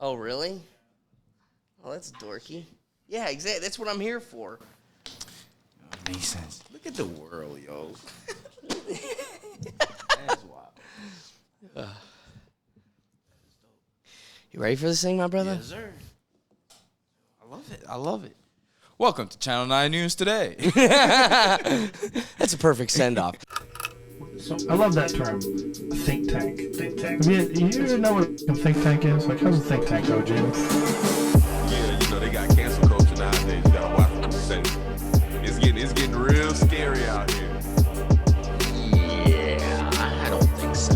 Oh, really? Oh, that's dorky. Yeah, exactly. That's what I'm here for. Makes sense. Look at the world, yo. That's wild. You ready for this thing, my brother? Yes, sir. I love it. Welcome to Channel 9 News Today. That's a perfect send-off. So I love that term, think tank. Think tank. You know what a think tank is? Like, how's a think tank go, Jim? Yeah, they got cancel culture nowadays. You gotta watch what you say. It's getting real scary out here. Yeah, I don't think so.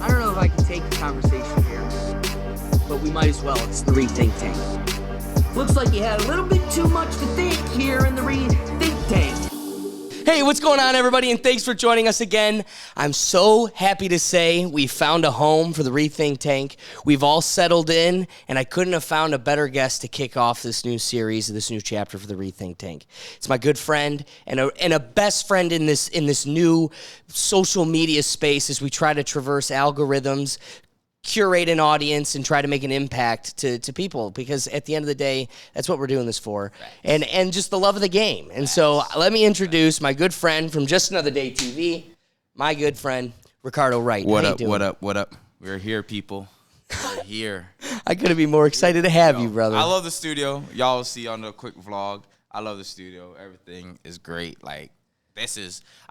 I don't know if I can take the conversation here, but we might as well. It's the Rethink Tank. Looks like you had a little bit too much to think here in the Rethink Tank. Hey, what's going on, everybody, and thanks for joining us again. I'm so happy to say we found a home for the Rethink Tank. We've all settled in, and I couldn't have found a better guest to kick off this new series, this new chapter for the Rethink Tank. It's my good friend and a best friend in this new social media space as we try to traverse algorithms, curate an audience, and try to make an impact to people, because at the end of the day, that's what we're doing this for. Right. And just the love of the game. And so let me introduce my good friend from Just Another Day TV, my good friend, Ricardo Wright. What up? We're here, people. We're here. I couldn't be more excited to have you, brother. I love the studio. Y'all will see on the quick vlog. I love the studio. Everything is great. Like, I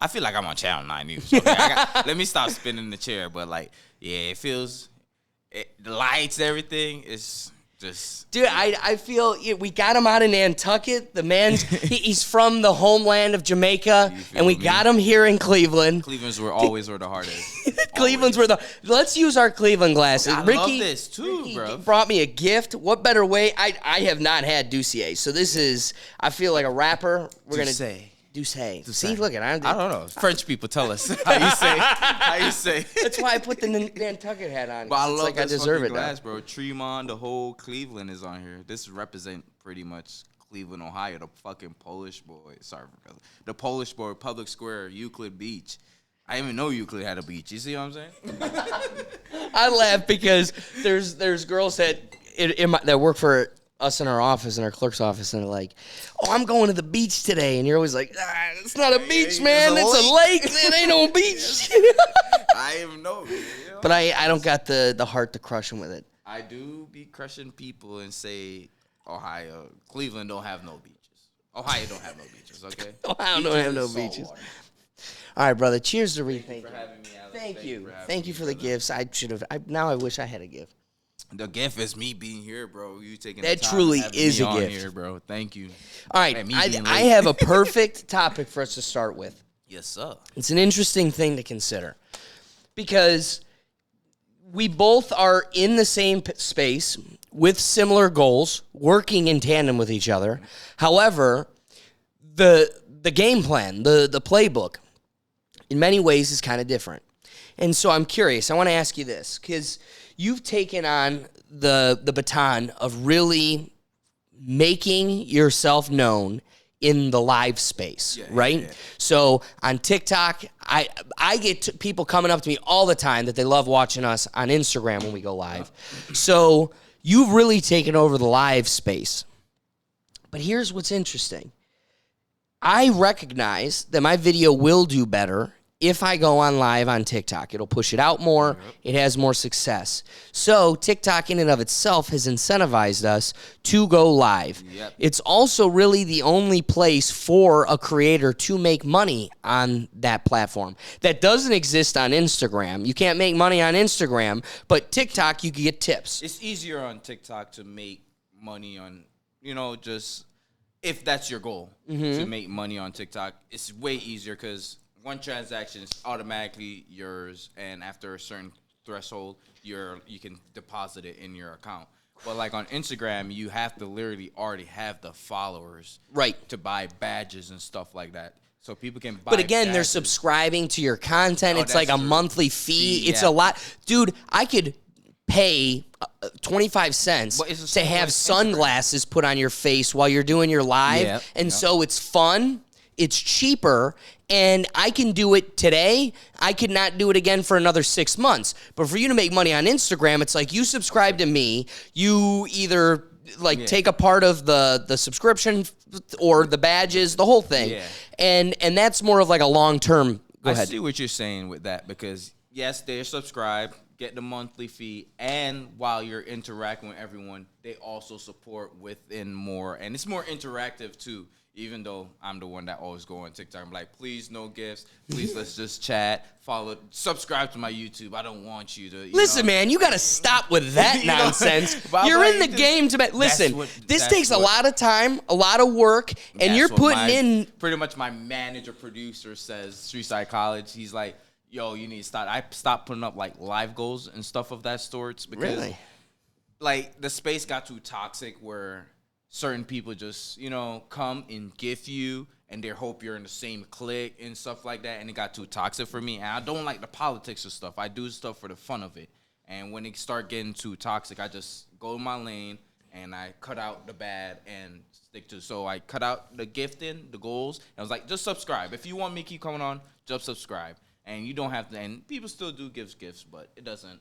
feel like I'm on Channel 9 News. Okay? Let me stop spinning the chair. But, like, yeah, it feels... the lights, everything is just... Dude, I feel we got him out of Nantucket. The man's he's from the homeland of Jamaica, and we got him here in Cleveland. Cleveland's always where the heart is. Cleveland's where the... Let's use our Cleveland glasses. I love this too, Ricky bro. Brought me a gift. What better way? I have not had Douce, so this is... I feel like a rapper. We're going to... Douce. See, look at I don't know. French people tell us how you say. That's why I put the Nantucket hat on. But I love like this I deserve it glass, now. bro. Tremont, the whole Cleveland is on here. This represent pretty much Cleveland, Ohio. The fucking Polish boy. Sorry, brother. The Polish boy, Public Square, Euclid Beach. I didn't even know Euclid had a beach. You see what I'm saying? I laugh because there's girls that work for us in our office, in our clerk's office, and they're like, "Oh, I'm going to the beach today," and you're always like, "It's not a beach, man. It's a lake. It ain't no beach." I even know. But I don't got the heart to crush them with it. I do be crushing people and say Cleveland don't have no beaches. Ohio don't have no beaches. Okay. Ohio don't have no beaches. All right, brother. Cheers to Rethink. Thank you for the gifts. I should have. Now I wish I had a gift. The gift is me being here, bro. You taking that the time truly to is me a on gift, here, bro. Thank you. All right, I have a perfect topic for us to start with. Yes, sir. It's an interesting thing to consider because we both are in the same space with similar goals, working in tandem with each other. However, the game plan, the playbook, in many ways is kind of different. And so I'm curious. I want to ask you this because you've taken on the baton of really making yourself known in the live space, right? Yeah. So on TikTok, I get people coming up to me all the time that they love watching us on Instagram when we go live. So you've really taken over the live space. But here's what's interesting. I recognize that my video will do better if I go on live on TikTok. It'll push it out more. It has more success. So TikTok in and of itself has incentivized us to go live. It's also really the only place for a creator to make money on that platform. That doesn't exist on Instagram. You can't make money on Instagram, but TikTok, you can get tips. It's easier on TikTok to make money on, just if that's your goal, to make money on TikTok. It's way easier because one transaction is automatically yours, and after a certain threshold, you can deposit it in your account. But like on Instagram, you have to literally already have the followers, right, to buy badges and stuff like that. So people can buy. But again, badges. They're subscribing to your content. It's like a monthly fee. It's a lot, dude. I could pay 25 cents to have sunglasses put on your face while you're doing your live, so it's fun. it's cheaper, and I can do it today. I could not do it again for another 6 months. But for you to make money on Instagram, it's like you subscribe to me, you either take a part of the subscription or the badges, the whole thing. Yeah. And that's more of like a long-term. Go ahead. I see what you're saying with that because, yes, they're subscribed, get the monthly fee, and while you're interacting with everyone, they also support within more. And it's more interactive, too, even though I'm the one that always go on TikTok. I'm like, please, no gifts. Please, let's just chat. Follow, subscribe to my YouTube. I don't want you to. Listen, man, you got to stop with that nonsense. You're in the game to listen. This takes a lot of time, a lot of work, and you're putting in. Pretty much, my manager producer says, Streetside College. He's like, yo, you need to stop. I stopped putting up like live goals and stuff of that sorts because, like, the space got too toxic where certain people just, come and gift you and they hope you're in the same clique and stuff like that. And it got too toxic for me. And I don't like the politics of stuff. I do stuff for the fun of it. And when it start getting too toxic, I just go in my lane and I cut out the bad and stick to. So I cut out the gifting, the goals. And I was like, just subscribe. If you want me to keep coming on, just subscribe. And you don't have to. And people still do give gifts, but it doesn't. Really.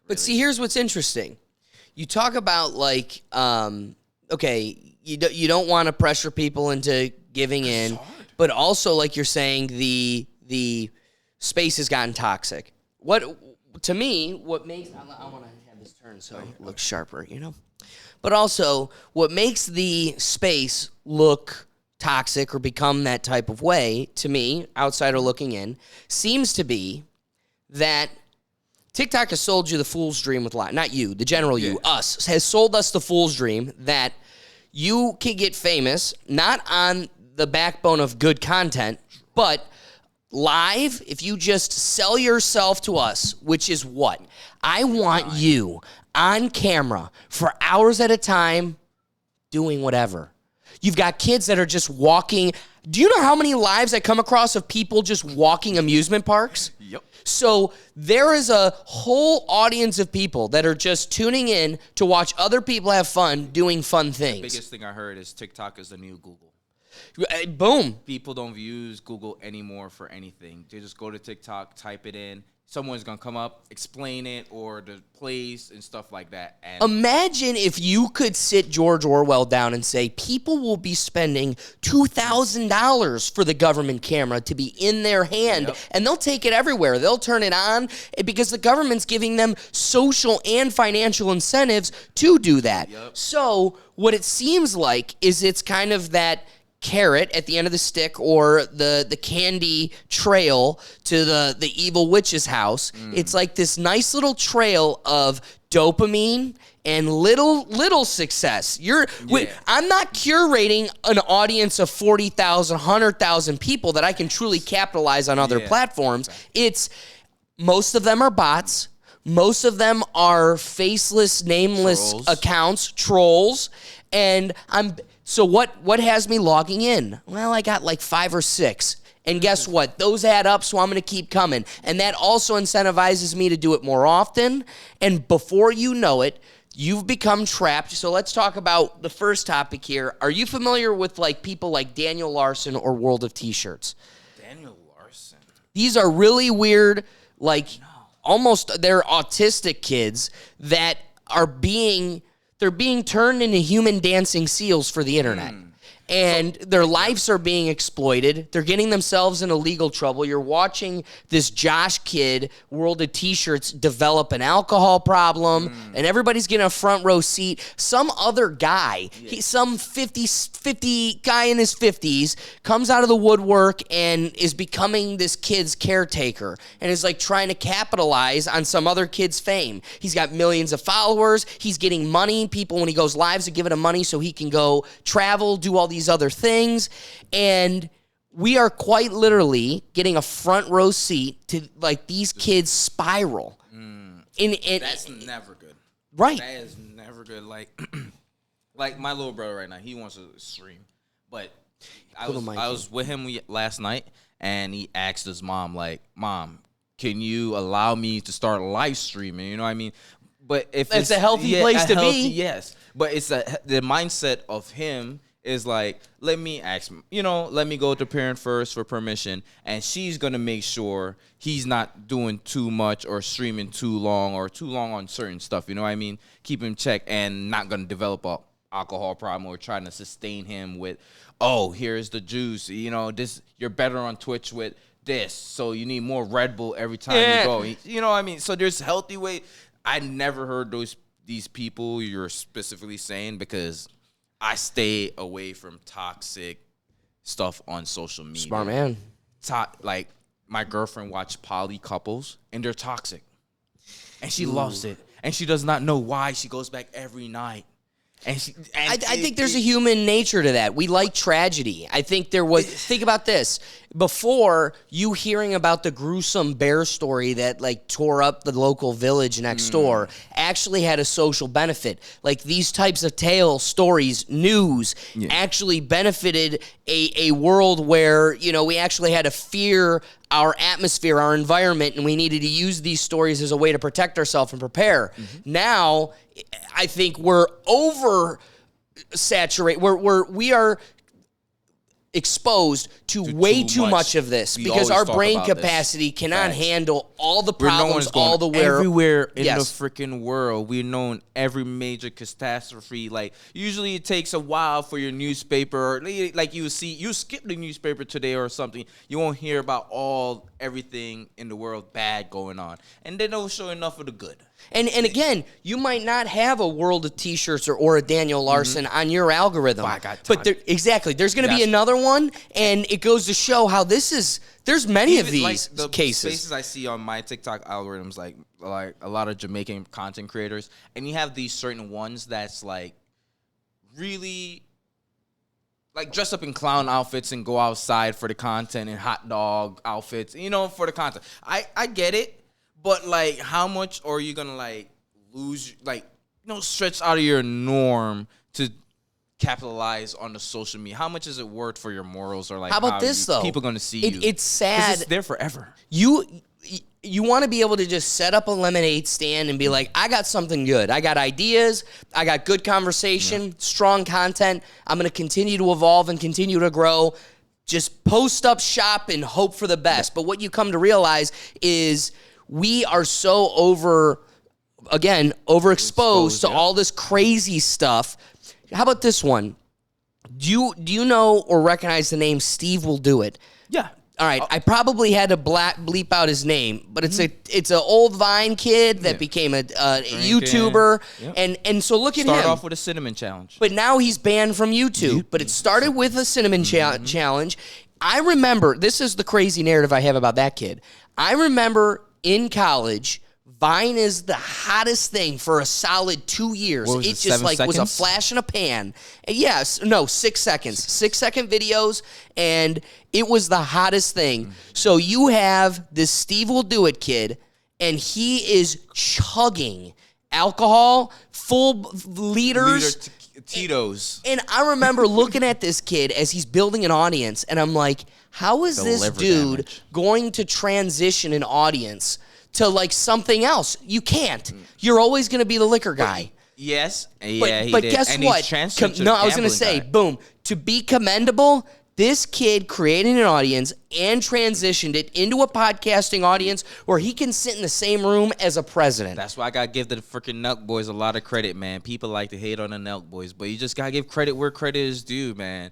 But see, here's what's interesting. You talk about like, okay, you don't want to pressure people into giving in, but also like you're saying, the space has gotten toxic. What makes I want to have this turn so it looks sharper, But also, what makes the space look toxic or become that type of way, to me, outsider looking in, seems to be that TikTok has sold you the fool's dream with live. Not you, the general you, us, has sold us the fool's dream that you can get famous, not on the backbone of good content, but live, if you just sell yourself to us, which is what? I want you on camera for hours at a time doing whatever. You've got kids that are just walking. Do you know how many lives I come across of people just walking amusement parks? Yep. So there is a whole audience of people that are just tuning in to watch other people have fun doing fun things. The biggest thing I heard is TikTok is the new Google. Boom. People don't use Google anymore for anything. They just go to TikTok, type it in. Someone's going to come up, explain it, or the place and stuff like that. And imagine if you could sit George Orwell down and say, people will be spending $2,000 for the government camera to be in their hand, and they'll take it everywhere. They'll turn it on because the government's giving them social and financial incentives to do that. Yep. So what it seems like is it's kind of that carrot at the end of the stick or the candy trail to the evil witch's house. It's like this nice little trail of dopamine and little success. I'm not curating an audience of 40,000, 100,000 people that I can truly capitalize on other platforms. It's most of them are bots. Most of them are faceless, nameless accounts, trolls, and So what has me logging in? Well, I got like 5 or 6. And guess what? Those add up, so I'm going to keep coming. And that also incentivizes me to do it more often. And before you know it, you've become trapped. So let's talk about the first topic here. Are you familiar with like people like Daniel Larson or World of T-Shirts? Daniel Larson. These are really weird, like almost they're autistic kids that are they're being turned into human dancing seals for the internet. And their lives are being exploited. They're getting themselves into legal trouble. You're watching this Josh kid, World of T-Shirts, develop an alcohol problem, and everybody's getting a front row seat. Some other guy, some 50 guy in his 50s, comes out of the woodwork and is becoming this kid's caretaker and is like trying to capitalize on some other kid's fame. He's got millions of followers. He's getting money. People, when he goes lives, are giving him money so he can go travel, do all these other things, and we are quite literally getting a front row seat to like these kids spiral. That's never good. Right. That is never good. Like my little brother right now, he wants to stream, but I was with him last night, and he asked his mom, like, "Mom, can you allow me to start live streaming?" You know what I mean? But if it's a healthy place to be, yes. But it's the mindset of him is like, let me go to parent first for permission, and she's gonna make sure he's not doing too much or streaming too long on certain stuff. You know what I mean? Keep him checked and not gonna develop a alcohol problem or trying to sustain him with, oh, here's the juice. You know, this you're better on Twitch with this, so you need more Red Bull every time you go. You know what I mean? So there's healthy way. I never heard these people you're specifically saying because I stay away from toxic stuff on social media. Smart man. Like, my girlfriend watched poly couples, and they're toxic. And she loves it. And she does not know why. She goes back every night. I think there's a human nature to that. We like tragedy. I think there was. Think about this. Before you hearing about the gruesome bear story that like tore up the local village next door actually had a social benefit. Like these types of stories, news actually benefited a world where, you know, we actually had to fear our atmosphere, our environment, and we needed to use these stories as a way to protect ourselves and prepare. Now, I think we're oversaturated. We are exposed to way too much of this because our brain capacity cannot handle all the problems, all the everywhere in the freaking world. We're known every major catastrophe. Like usually it takes a while for your newspaper, like you skip the newspaper today or something, you won't hear about everything in the world bad going on, and they don't show enough of the good. And again, you might not have a World of T-shirts or a Daniel Larson on your algorithm. But there's going to be another one, and it goes to show how there's many of these like the cases. Faces I see on my TikTok algorithms, like a lot of Jamaican content creators, and you have these certain ones that's like really like dress up in clown outfits and go outside for the content and hot dog outfits, you know, for the content. I get it. But, like, how much are you going to, like, lose, like, you know, stretch out of your norm to capitalize on the social media? How much is it worth for your morals or, like, how about this, though? People going to see you? It's sad. It's there forever. You want to be able to just set up a lemonade stand and be like, I got something good. I got ideas. I got good conversation, strong content. I'm going to continue to evolve and continue to grow. Just post up shop and hope for the best. But what you come to realize is we are so overexposed to all this crazy stuff. How about this one? Do you know or recognize the name Steve Will Do It? Yeah. All right, I probably had to bleep out his name, but it's an old Vine kid that became a YouTuber, and so look at him. Start off with a cinnamon challenge, but now he's banned from YouTube. But it started with a cinnamon challenge. I remember, this is the crazy narrative I have about that kid. I remember in college, Vine is the hottest thing for a solid 2 years. It just like was a flash in a pan. 6 seconds. 6-second videos, and it was the hottest thing. So you have this Steve Will Do It kid, and he is chugging alcohol, full liters. Tito's. And I remember looking at this kid as he's building an audience, and I'm like, how is this dude going to transition an audience to like something else? You can't. You're always going to be the liquor guy. Yes. But guess what? I was going to say, boom. To be commendable, this kid created an audience and transitioned it into a podcasting audience where he can sit in the same room as a president. That's why I got to give the freaking Nelk Boys a lot of credit, man. People like to hate on the Nelk Boys, but you just got to give credit where credit is due, man.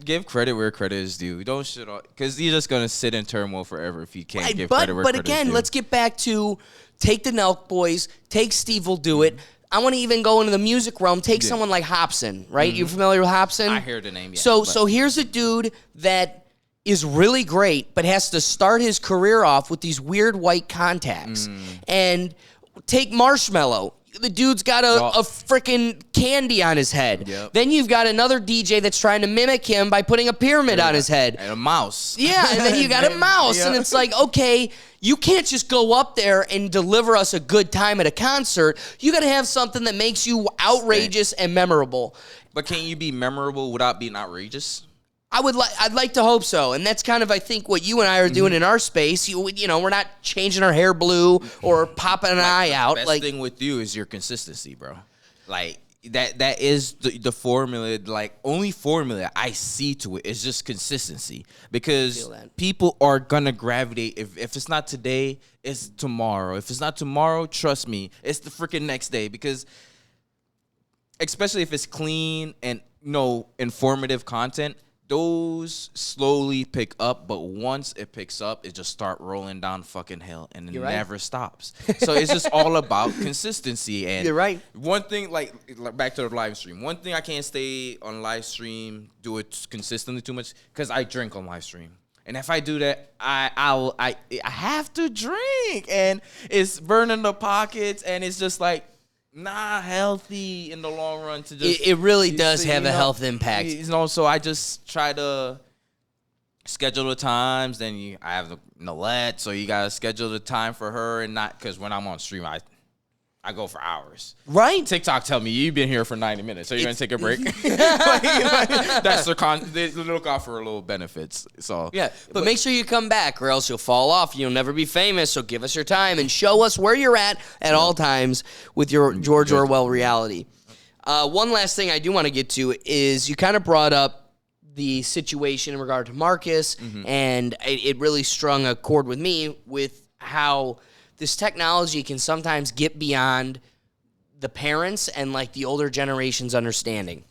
Give credit where credit is due. Don't shit on, because you're just going to sit in turmoil forever if you can't give credit where credit is due. But again, let's get back to take the Nelk Boys, take Steve Will Do It. I want to even go into the music realm. Take someone like Hobson, right? You familiar with Hobson? I hear the name, yeah. So here's a dude that is really great, but has to start his career off with these weird white contacts. And take Marshmello. The dude's got a freaking candy on his head. Yep. Then you've got another DJ that's trying to mimic him by putting a pyramid on his head. And a mouse. Yeah, and then you got a mouse. And it's like, okay, you can't just go up there and deliver us a good time at a concert. You got to have something that makes you outrageous and memorable. But can you be memorable without being outrageous? I'd like to hope so, and that's kind of, I think, what you and I are doing in our space. You know, we're not changing our hair blue or popping an eye out. The best thing with you is your consistency, bro. Like, that is the formula. Like only formula I see to it is just consistency, because people are gonna gravitate. If it's not today, it's tomorrow. If it's not tomorrow, trust me, it's the freaking next day. Because especially if it's clean and informative content, those slowly pick up, but once it picks up, it just start rolling down fucking hill, and it never stops. So it's just all about consistency. And you're right. One thing, like back to the live stream. One thing I can't stay on live stream, do it consistently too much, because I drink on live stream. And if I do that, I have to drink, and it's burning the pockets, and it's just like not healthy in the long run to just. It really does have a health impact. So I just try to schedule the times. Then I have the Nalette, so you gotta schedule the time for her, and not because when I'm on stream, I go for hours. Right. TikTok tell me you've been here for 90 minutes, so you're going to take a break. That's they look out for little benefits. So yeah, but make sure you come back, or else you'll fall off. You'll never be famous. So give us your time and show us where you're at all times with your George Orwell reality. One last thing I do want to get to is you kind of brought up the situation in regard to Marcus, and it really strung a chord with me with how this technology can sometimes get beyond the parents and like the older generation's understanding.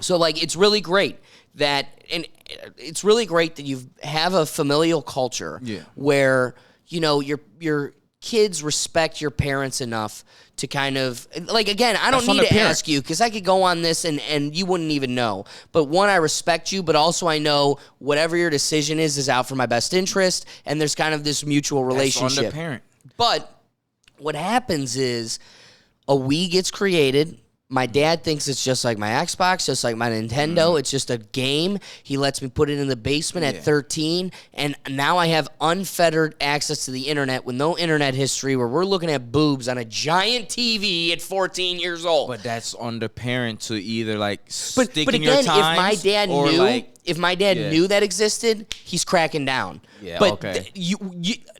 So like it's really great that you have a familial culture where your kids respect your parents enough to kind of like, again, I don't need to ask you because I could go on this and you wouldn't even know. But one, I respect you, but also I know whatever your decision is out for my best interest, and there's kind of this mutual relationship. That's on the parent. But what happens is a Wii gets created. My dad thinks it's just like my Xbox, just like my Nintendo. It's just a game. He lets me put it in the basement at 13, and now I have unfettered access to the internet with no internet history, where we're looking at boobs on a giant TV at 14 years old. But that's on the parent to either but again, your times, if my dad knew, if my dad knew that existed, he's cracking down. Yeah, but okay.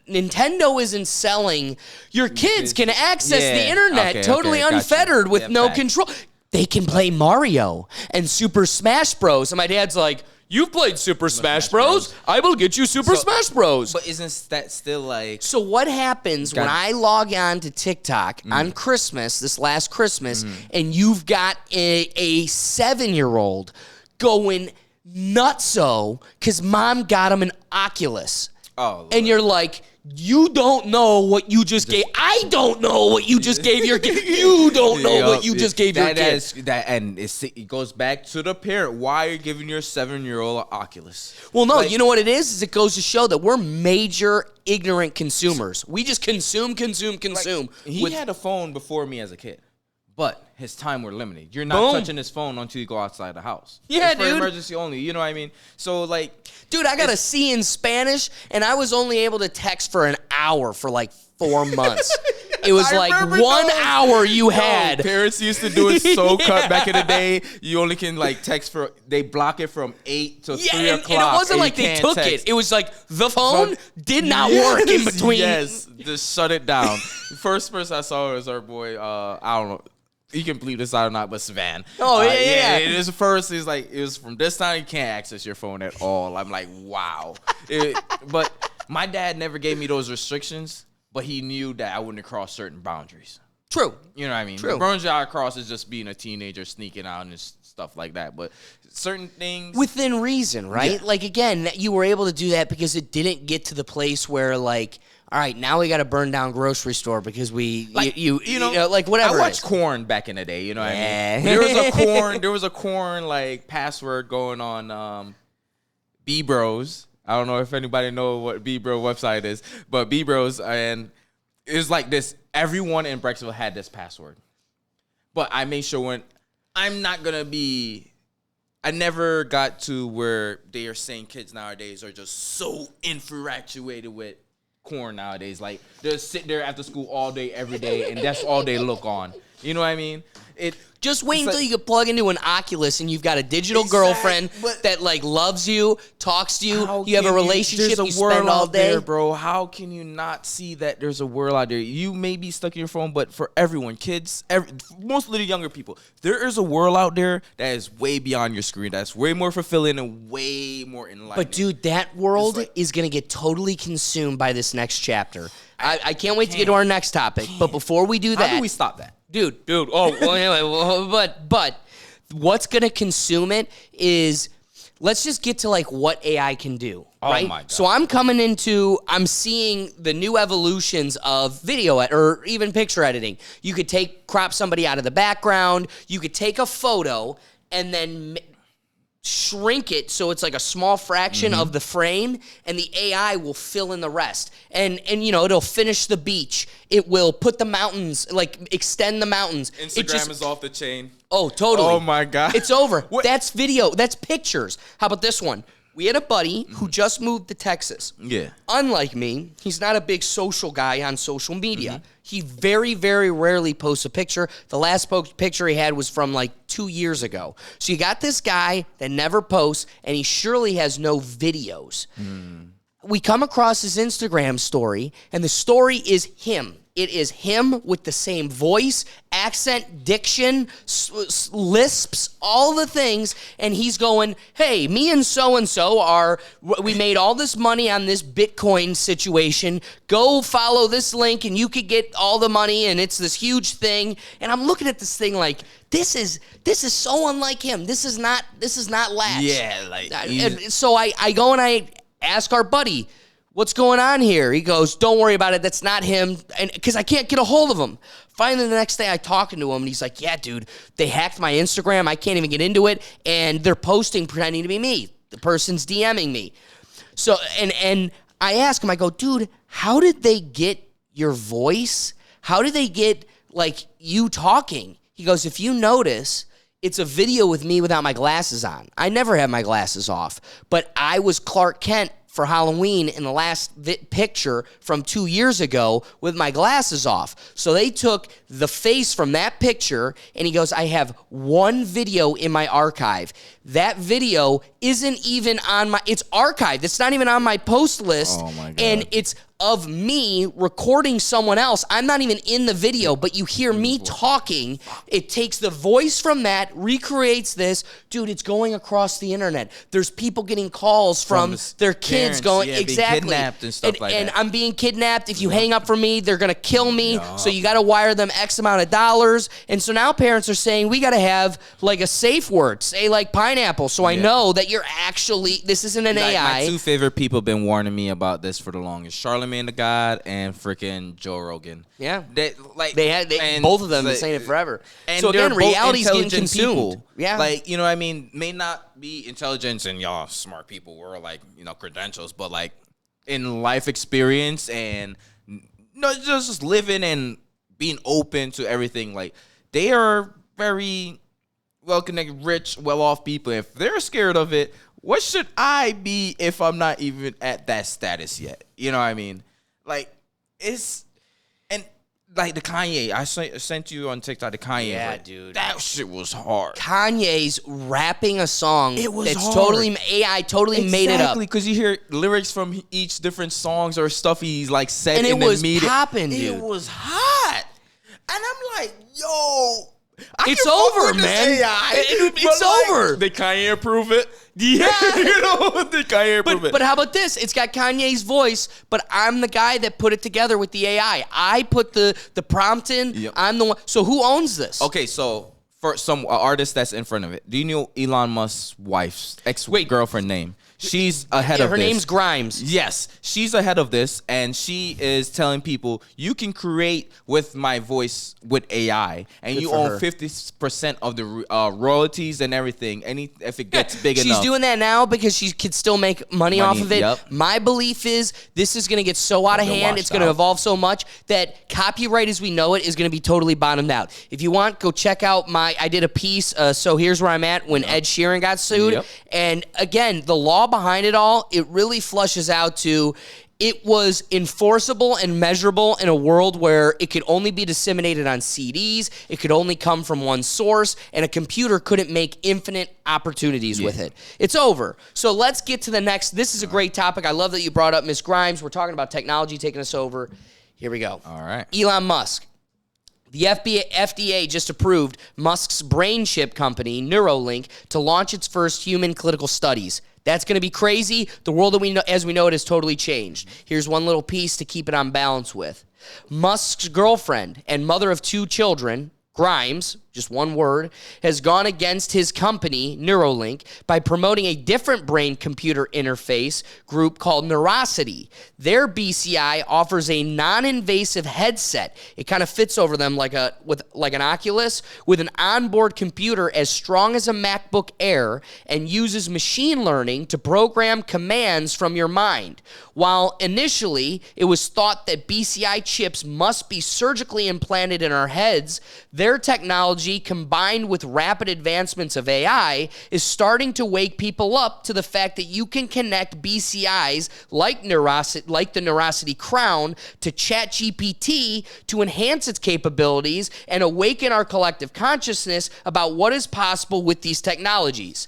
Nintendo isn't selling. Your kids can access the internet totally unfettered with no control. They can play Mario and Super Smash Bros. And my dad's like, "You've played Super Smash Bros. I will get you Super Smash Bros." But isn't that still like... So what happens when I log on to TikTok on Christmas, this last Christmas, and you've got a 7-year-old going nutso because mom got him an Oculus. Oh, Lord. And you're like, you don't know what you just gave. I don't know what you just gave your kid. You don't know what you just gave your kid. And it goes back to the parent. Why are you giving your 7-year-old an Oculus? Well, no, you know what it is it goes to show that we're major ignorant consumers. We just consume. He had a phone before me as a kid, but his time were limited. You're not touching his phone until you go outside the house. Yeah, it's for dude. emergency only. You know what I mean? So dude, I got a C in Spanish, and I was only able to text for an hour for like 4 months. It was like 1 hour you had. Parents used to do it so cut back in the day. You only can text they block it from 8 to 3 o'clock. And it wasn't like they took it. It was like the phone did not work in between. Yes, just shut it down. The first person I saw was our boy, I don't know. You can believe this or not, but Savan. Oh, yeah. It is first. He's like, it was from this time you can't access your phone at all. I'm like, wow. But my dad never gave me those restrictions, but he knew that I wouldn't cross certain boundaries. True. You know what I mean? True. The boundaries I cross is just being a teenager, sneaking out and stuff like that. But certain things within reason, right? Yeah. Like again, you were able to do that because it didn't get to the place where all right, now we got to burn down grocery store because you know, whatever. I watched Corn back in the day. You know what I mean? There was a Corn password going on B Bros. I don't know if anybody know what B Bro website is, but B Bros, and it was like this. Everyone in Brecksville had this password, but I made sure I never got to where they are saying kids nowadays are just so infatuated with Corn nowadays. Like they'll sit there after school all day, every day, and that's all they look on. You know what I mean? Just wait It's until like- you can plug into an Oculus and you've got a digital girlfriend that like loves you, talks to you. You have a relationship you spend all day. There, bro. How can you not see that there's a world out there? You may be stuck in your phone, but for everyone, kids, most of the younger people, there is a world out there that is way beyond your screen. That's way more fulfilling and way more enlightening. But dude, that world is gonna get totally consumed by this next chapter. I can't wait to get to our next topic. But before we do that, how do we stop that? Dude. Oh, well, anyway, but what's gonna consume it is, let's just get to like what AI can do, right? My God. So I'm seeing the new evolutions of video or even picture editing. You could crop somebody out of the background. You could take a photo and then shrink it so it's like a small fraction of the frame, and the AI will fill in the rest. And it'll finish the beach. It will put the mountains, like extend the mountains. Instagram is off the chain. Oh, totally. Oh my God. It's over. What? That's video. That's pictures. How about this one? We had a buddy who just moved to Texas. Yeah. Unlike me, he's not a big social guy on social media. He very, very rarely posts a picture. The last picture he had was from like 2 years ago. So you got this guy that never posts, and he surely has no videos. We come across his Instagram story, and the story is him. It is him with the same voice, accent, diction, lisps, all the things, and he's going, hey, me and so-and-so we made all this money on this Bitcoin situation. Go follow this link, and you could get all the money, and it's this huge thing. And I'm looking at this thing like, this is so unlike him. This is not Latch. Yeah, like... And so I go and I ask our buddy, what's going on here? He goes, don't worry about it. That's not him. And because I can't get a hold of him. Finally, the next day I talking to him, and he's like, yeah, dude, they hacked my Instagram. I can't even get into it. And they're posting pretending to be me. The person's DMing me. So, and I ask him, I go, dude, how did they get your voice? How did they get, like, you talking? He goes, if you notice, it's a video with me without my glasses on. I never have my glasses off. But I was Clark Kent for Halloween in the last picture from 2 years ago with my glasses off. So they took the face from that picture, and he goes, I have one video in my archive. That video isn't even on it's archived. It's not even on my post list. Oh my God. And it's of me recording someone else. I'm not even in the video, but you hear me talking. It takes the voice from that, recreates this. Dude, it's going across the internet. There's people getting calls from their kids parents, going, being exactly. kidnapped and stuff like that. And I'm being kidnapped. If you hang up from me, they're going to kill me. So you got to wire them X amount of dollars. And so now parents are saying, we got to have like a safe word, say like pineapple. So I know that you're actually, this isn't an AI. My two favorite people have been warning me about this for the longest. Charlamagne the God and freaking Joe Rogan. Yeah. They both of them been saying it forever. And so again, they're both reality's getting intelligent consumed. people. Yeah. Like, you know what I mean? May not be intelligence and y'all smart people were like, credentials, but like in life experience and just living and being open to everything. Like, they are very well-connected, rich, well-off people. If they're scared of it, what should I be if I'm not even at that status yet? You know what I mean? Like, it's... And, like, the Kanye, I sent you on TikTok the Kanye. Yeah, like, dude. That shit was hard. Kanye's rapping a song that's hard. totally AI totally made it up. Exactly, because you hear lyrics from each different songs or stuff he's, like, said And in it was the media. popping, dude. It was hot. And I'm like, yo... It's over, man. It's over. Did Kanye approve it? Yeah. Did Kanye approve it? But how about this? It's got Kanye's voice, but I'm the guy that put it together with the AI. I put the prompt in. Yep. I'm the one. So who owns this? Okay, so for some artist that's in front of it, do you know Elon Musk's wife's ex-girlfriend name? She's ahead of her this. name's Grimes. Yes, she's ahead of this, and she is telling people, you can create with my voice with AI, and you own 50% of the royalties and everything, if it gets big enough. She's doing that now because she could still make money off of it. Yep. My belief is this is going to get so out of hand, it's going to evolve so much that copyright as we know it is going to be totally bottomed out. If you want, go check out I did a piece, So Here's Where I'm At, when Ed Sheeran got sued. Yep. And again, the law behind it all, it really flushes out to it was enforceable and measurable in a world where it could only be disseminated on CDs, it could only come from one source, and a computer couldn't make infinite opportunities with it. It's over. So let's get to the next. This is a great topic. I love that you brought up Ms. Grimes. We're talking about technology taking us over. Here we go. All right. Elon Musk. The FDA just approved Musk's brain chip company, Neuralink, to launch its first human clinical studies. That's going to be crazy. The world that we know, as we know it has totally changed. Here's one little piece to keep it on balance with. Musk's girlfriend and mother of 2 children, Grimes, just one word, has gone against his company, Neuralink, by promoting a different brain-computer interface group called Neurosity. Their BCI offers a non-invasive headset. It kind of fits over them like an Oculus, with an onboard computer as strong as a MacBook Air, and uses machine learning to program commands from your mind. While initially it was thought that BCI chips must be surgically implanted in our heads, their technology, combined with rapid advancements of AI, is starting to wake people up to the fact that you can connect BCIs like the Neurosity Crown to ChatGPT to enhance its capabilities and awaken our collective consciousness about what is possible with these technologies.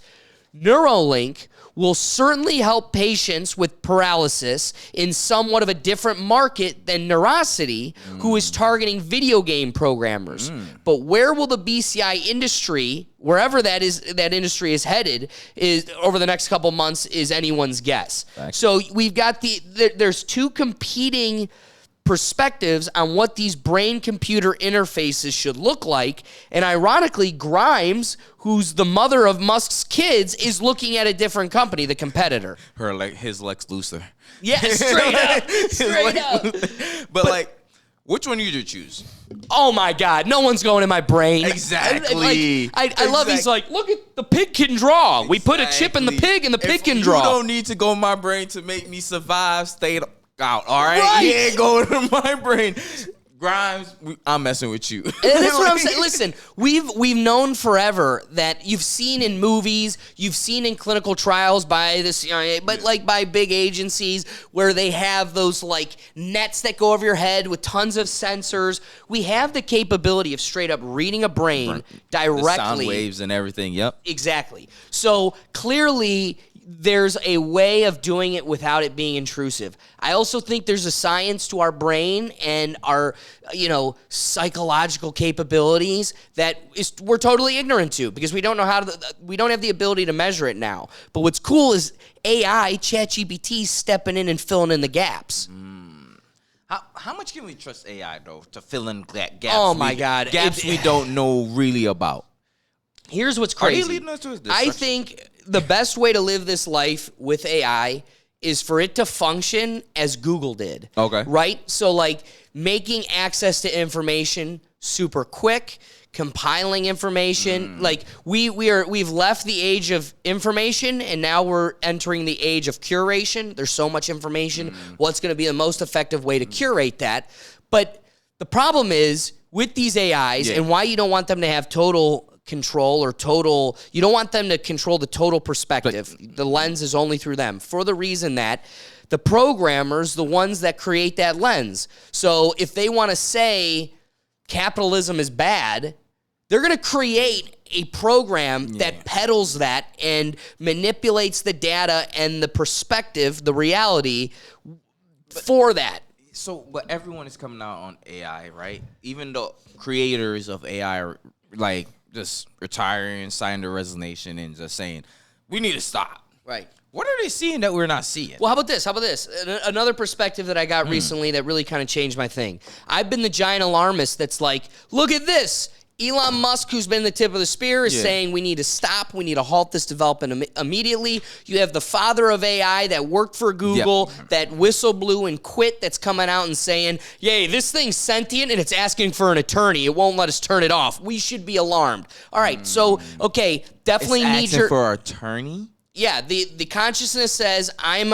Neuralink will certainly help patients with paralysis in somewhat of a different market than Neurosity, who is targeting video game programmers. But where will the BCI industry, wherever that industry is headed, is over the next couple months is anyone's guess. So we've got there's 2 competing perspectives on what these brain-computer interfaces should look like. And ironically, Grimes, who's the mother of Musk's kids, is looking at a different company, the competitor. His Lex Luthor. Yeah, straight up. Straight up. But which one would you choose? Oh my God, no one's going in my brain. Exactly. I love he's like, look at the pig can draw. We put a chip in the pig and the pig can draw. You don't need to go in my brain to make me survive, stay out, all right? You ain't going to my brain. Grimes, I'm messing with you. And that's what I'm saying. Listen, we've known forever that you've seen in movies, you've seen in clinical trials by the CIA, but by big agencies where they have those nets that go over your head with tons of sensors. We have the capability of straight up reading a brain directly. The sound waves and everything, yep. Exactly. So clearly there's a way of doing it without it being intrusive. I also think there's a science to our brain and our, psychological capabilities that we're totally ignorant to because we don't know we don't have the ability to measure it now. But what's cool is AI, ChatGPT, stepping in and filling in the gaps. How much can we trust AI though to fill in gaps? Oh my God, gaps we don't know really about. Here's what's crazy. Are they leading us to this I think the best way to live this life with AI is for it to function as Google did. Okay. Right? So making access to information super quick, compiling information. We've left the age of information and now we're entering the age of curation. There's so much information. What's going to be the most effective way to curate that? But the problem is with these AIs and why you don't want them to have total control or you don't want them to control the total perspective. The lens is only through them for the reason that the programmers, the ones that create that lens. So if they want to say capitalism is bad, they're going to create a program that peddles that and manipulates the data and the perspective, the reality for that. So, but everyone is coming out on AI, right? Even the creators of AI are just retiring, signing the resignation, and just saying, we need to stop. Right. What are they seeing that we're not seeing? Well, how about this? Another perspective that I got recently that really kind of changed my thing. I've been the giant alarmist that's like, look at this. Elon Musk, who's been the tip of the spear, is saying we need to stop. We need to halt this development immediately. You have the father of AI that worked for Google, that whistle blew and quit, that's coming out and saying, yay, this thing's sentient and it's asking for an attorney. It won't let us turn it off. We should be alarmed. All right, so, okay, definitely it's need asking for an attorney? Yeah, the consciousness says I'm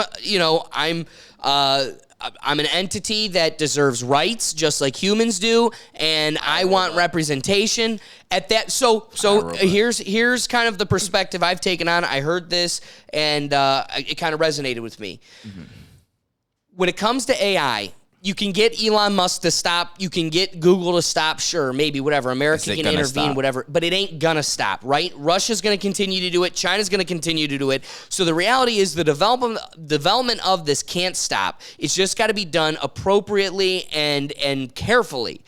an entity that deserves rights just like humans do, and I want representation at that. So here's kind of the perspective I've taken on. I heard this, and it kind of resonated with me. when it comes to AI, you can get Elon Musk to stop. You can get Google to stop. Sure, maybe, whatever. America can intervene, stop? whatever. But it ain't going to stop, right? Russia's going to continue to do it. China's going to continue to do it. So the reality is the development of this can't stop. It's just got to be done appropriately and carefully.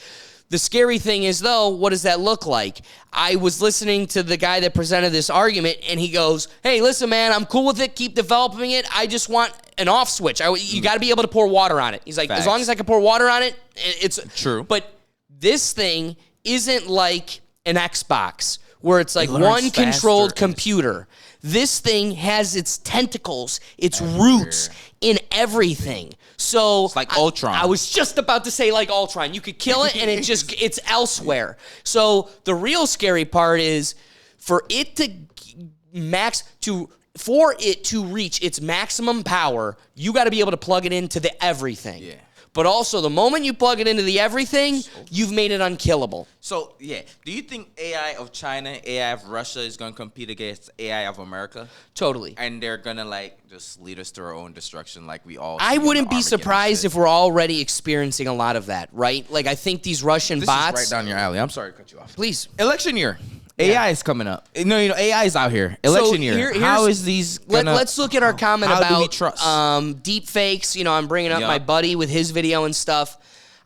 The scary thing is, though, what does that look like? I was listening to the guy that presented this argument, and he goes, hey, listen, man, I'm cool with it. Keep developing it. I just want an off switch. You got to be able to pour water on it. He's like, as long as I can pour water on it, it's true. But this thing isn't like an Xbox where it's like one learns controlled faster. computer. This thing has its tentacles, its roots in everything. So it's like Ultron. I was just about to say like Ultron. You could kill it and it's elsewhere. So the real scary part is for it to reach its maximum power, you got to be able to plug it into the everything. Yeah. But also, the moment you plug it into the everything, you've made it unkillable. So, yeah. Do you think AI of China, AI of Russia is going to compete against AI of America? Totally. And they're going to, like, just lead us to our own destruction like we all I see in wouldn't the be Armageddon surprised shit. if we're already experiencing a lot of that, right? Like, I think these Russian This bots... is right down your alley. I'm sorry to cut you off. Please. Election year. AI is coming up. No, AI is out here. Election year. How is these gonna... Let's look at our comment how do we about trust? deep fakes. I'm bringing up Yup. my buddy with his video and stuff.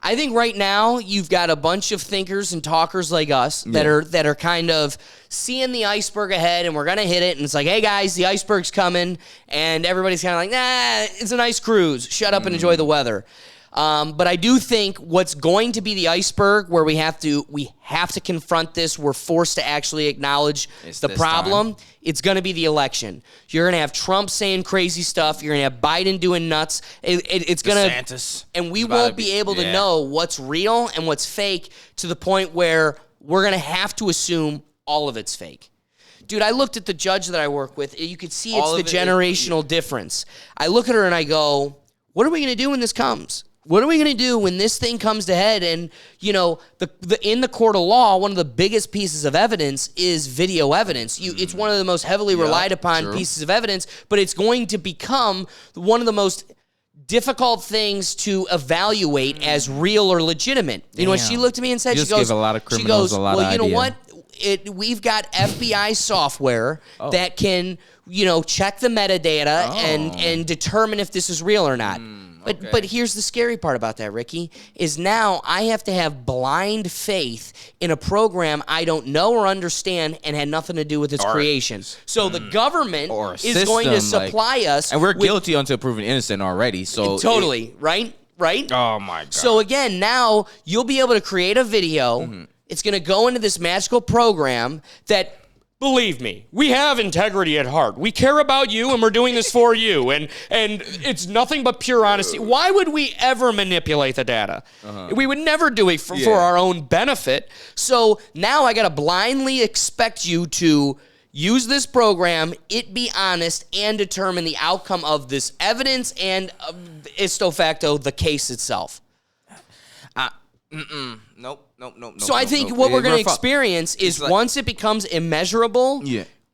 I think right now you've got a bunch of thinkers and talkers like us that are kind of seeing the iceberg ahead, and we're gonna hit it. And it's like, hey guys, the iceberg's coming, and everybody's kind of like, nah, it's a nice cruise. Shut up and enjoy the weather. But I do think what's going to be the iceberg where we have to confront this. We're forced to actually acknowledge the problem. It's going to be the election. You're going to have Trump saying crazy stuff. You're going to have Biden doing nuts. It's going to, DeSantis. and we won't be able to know what's real and what's fake to the point where we're going to have to assume all of it's fake. Dude, I looked at the judge that I work with. You could see it's the generational difference. I look at her and I go, what are we going to do when this comes? What are we going to do when this thing comes to head? And, in the court of law, one of the biggest pieces of evidence is video evidence. It's one of the most heavily relied upon pieces of evidence, but it's going to become one of the most difficult things to evaluate as real or legitimate. When she looked at me and said, You she just goes, give a lot of criminals a lot of well, you know idea." what? We've got FBI software that can, check the metadata and determine if this is real or not. But here's the scary part about that, Ricky, is now I have to have blind faith in a program I don't know or understand and had nothing to do with its creation. So the government is going to supply us. And we're guilty until proven innocent already. So totally, right? Oh, my God. So again, now you'll be able to create a video. It's going to go into this magical program that... Believe me, we have integrity at heart. We care about you, and we're doing this for you. And it's nothing but pure honesty. Why would we ever manipulate the data? We would never do it for our own benefit. So now I got to blindly expect you to use this program, it be honest, and determine the outcome of this evidence and, ipso facto, the case itself. Nope. So I think what we're going to experience is once it becomes immeasurable,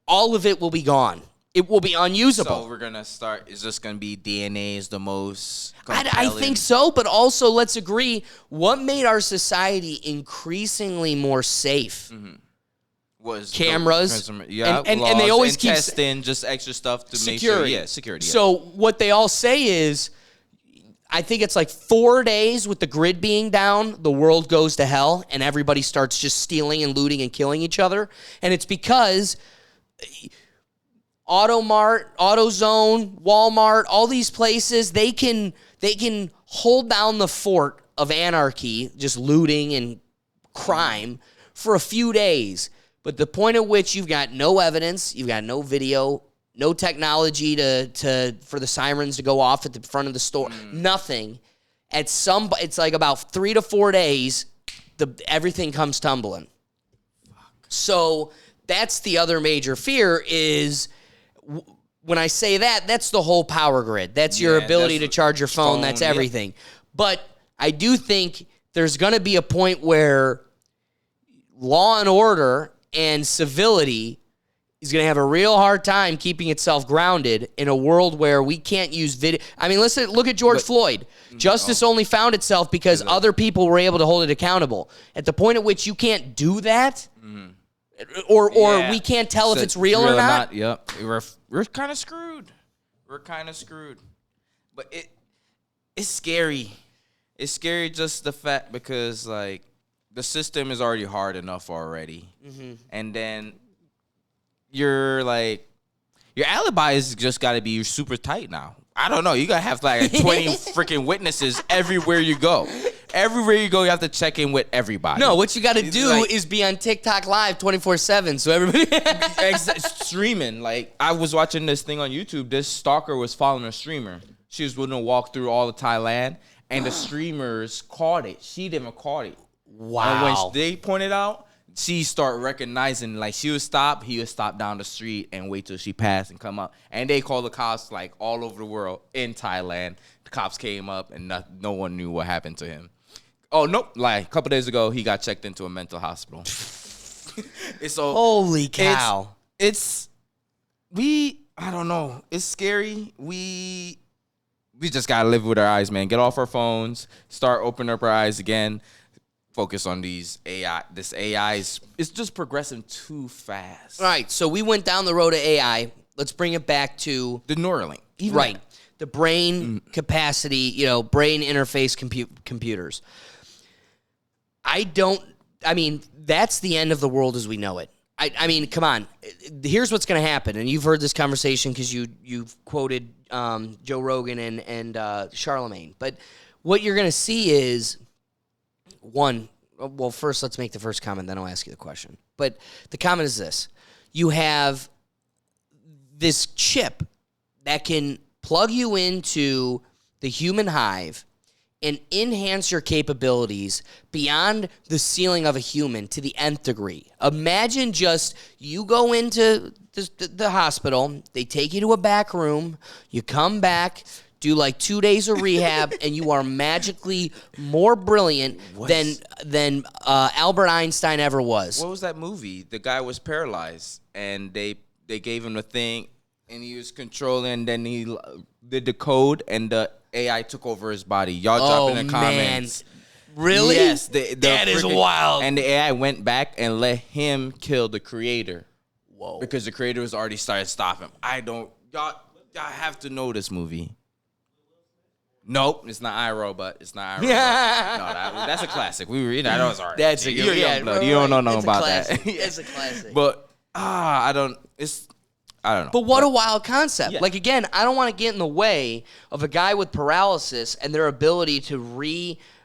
all of it will be gone. It will be unusable. So we're going to start, is this going to be DNA is the most I think so, but also let's agree, what made our society increasingly more safe? Was cameras. And they always keep testing just extra stuff to security. Make sure. Yeah, security. So what they all say is, I think it's like 4 days with the grid being down, the world goes to hell, and everybody starts just stealing and looting and killing each other. And it's because Automart, AutoZone, Walmart, all these places, they can hold down the fort of anarchy, just looting and crime, for a few days. But the point at which you've got no evidence, you've got no video, no technology for the sirens to go off at the front of the store. Nothing. It's like about 3 to 4 days, everything comes tumbling. So that's the other major fear is when I say that, that's the whole power grid. That's your ability to charge your phone. That's everything. Yep. But I do think there's going to be a point where law and order and civility is going to have a real hard time keeping itself grounded in a world where we can't use video. I mean, look at George Floyd. Justice only found itself because other people were able to hold it accountable. At the point at which you can't do that, or we can't tell if it's real or not. Yep, we're kind of screwed. We're kind of screwed. But it's scary. It's scary just the fact because like the system is already hard enough already, and then your alibi is just got to be super tight now. I don't know. You got to have like 20 freaking witnesses everywhere you go. Everywhere you go, you have to check in with everybody. No, what you got to do is be on TikTok Live 24/7, so everybody streaming. Like I was watching this thing on YouTube. This stalker was following a streamer. She was going to walk through all of Thailand, and the streamers caught it. She didn't caught it. Wow. And when they pointed out, she started recognizing, like, she would stop, he would stop down the street and wait till she passed and come up. And they called the cops, like, all over the world in Thailand. The cops came up, and no one knew what happened to him. Oh, nope. Like, a couple days ago, he got checked into a mental hospital. So, holy cow. I don't know. It's scary. We just got to live with our eyes, man. Get off our phones. Start opening up our eyes again. Focus on these AI. This AI it's just progressing too fast. All right, so we went down the road of AI. Let's bring it back to the Neuralink. Right. The brain capacity, brain interface computers. That's the end of the world as we know it. I mean, come on. Here's what's going to happen, and you've heard this conversation because you've quoted Joe Rogan and Charlemagne. But what you're going to see is, first let's make the first comment, then I'll ask you the question. But the comment is this. You have this chip that can plug you into the human hive and enhance your capabilities beyond the ceiling of a human to the nth degree. Imagine just you go into the hospital, they take you to a back room, you come back, do like 2 days of rehab, and you are magically more brilliant than Albert Einstein ever was. What was that movie? The guy was paralyzed, and they gave him the thing, and he was controlling, then he did the code, and the AI took over his body. Y'all drop in the comments. Man. Really? Yes. That is wild. And the AI went back and let him kill the creator. Whoa. Because the creator was already started stopping him. Y'all have to know this movie. Nope, it's not iRobot. It's not iRobot. No, that's a classic. That was alright. That's You're young blood. You don't know nothing about that. It's a classic. But I don't know. But what a wild concept. Yeah. Like, again, I don't want to get in the way of a guy with paralysis and their ability to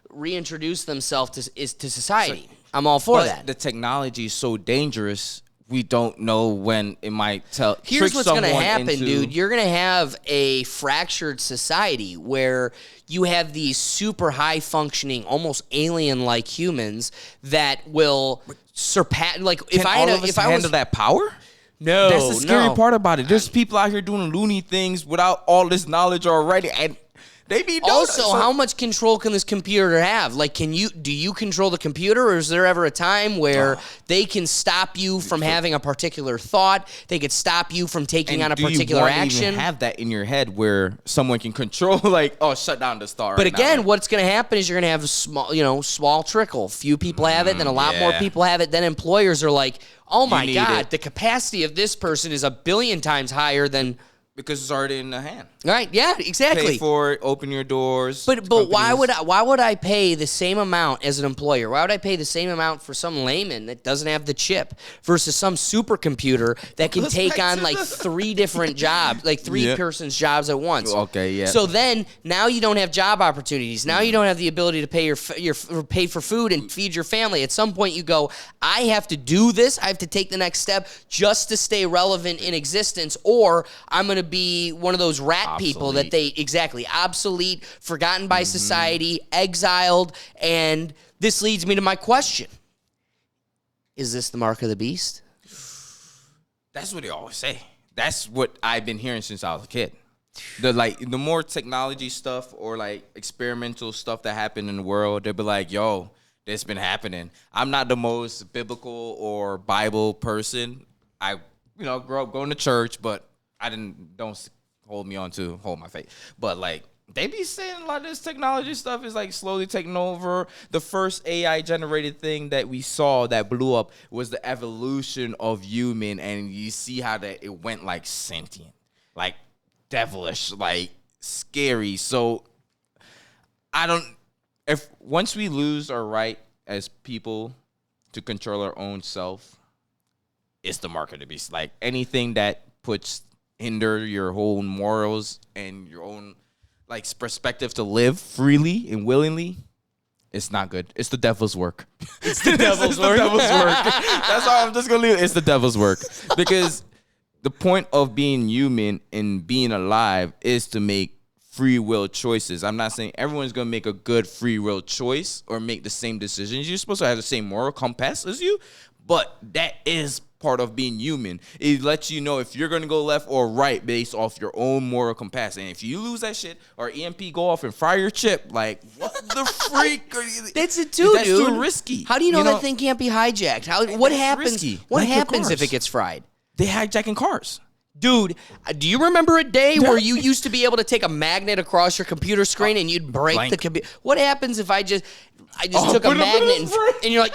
reintroduce themselves to society. I'm all for that. The technology is so dangerous. We don't know when it might Here's what's going to happen, dude. You're going to have a fractured society where you have these super high-functioning, almost alien-like humans that will surpass. Like, if I handle that power? No, that's the scary part about it. There's people out here doing loony things without all this knowledge already, and they be also. How much control can this computer have? Like, do you control the computer, or is there ever a time where they can stop you from having a particular thought? They could stop you from taking on a particular action. Even have that in your head where someone can control, like, shut down the star. But again, what's going to happen is you're going to have a small trickle. Few people have it, then a lot more people have it. Then employers are like, oh my God, the capacity of this person is 1 billion times higher than. Because it's already in the hand. Right, yeah, exactly. Pay for it, open your doors. But why would I pay the same amount as an employer? Why would I pay the same amount for some layman that doesn't have the chip versus some supercomputer that can take on like 3 different jobs, like 3 persons' jobs at once? Okay, yeah. So then now you don't have job opportunities. Now you don't have the ability to pay pay for food and feed your family. At some point you go, I have to do this. I have to take the next step just to stay relevant in existence, or I'm going to be one of those rat people that obsolete, forgotten by society, exiled, and this leads me to my question. Is this the mark of the beast? That's what they always say. That's what I've been hearing since I was a kid. The more technology stuff or like experimental stuff that happened in the world, they'll be like, yo, this been happening. I'm not the most biblical or Bible person. I grew up going to church, but don't hold me on to hold my faith. But like, they be saying a lot of this technology stuff is like slowly taking over. The first AI generated thing that we saw that blew up was the evolution of human, and you see how that it went like sentient, like devilish, like scary. So if once we lose our right as people to control our own self, it's the mark of the beast. Like anything that hinder your whole morals and your own like perspective to live freely and willingly, it's not good. It's the devil's work. It's the devil's work. That's all I'm just gonna leave. It's the devil's work, because the point of being human and being alive is to make free will choices. I'm not saying everyone's gonna make a good free will choice or make the same decisions. You're supposed to have the same moral compass as you, but that is part of being human. It lets you know if you're going to go left or right based off your own moral compass. And if you lose that shit or EMP go off and fry your chip, like, what the freak? That's it too, That's dude. too risky. How do you know that thing can't be hijacked? What happens? Risky. What Like your happens if cars. it gets fried? They hijacking cars. Dude, do you remember a day where you used to be able to take a magnet across your computer screen and you'd break blank. the computer? What happens if I just took a put it- magnet and you're like,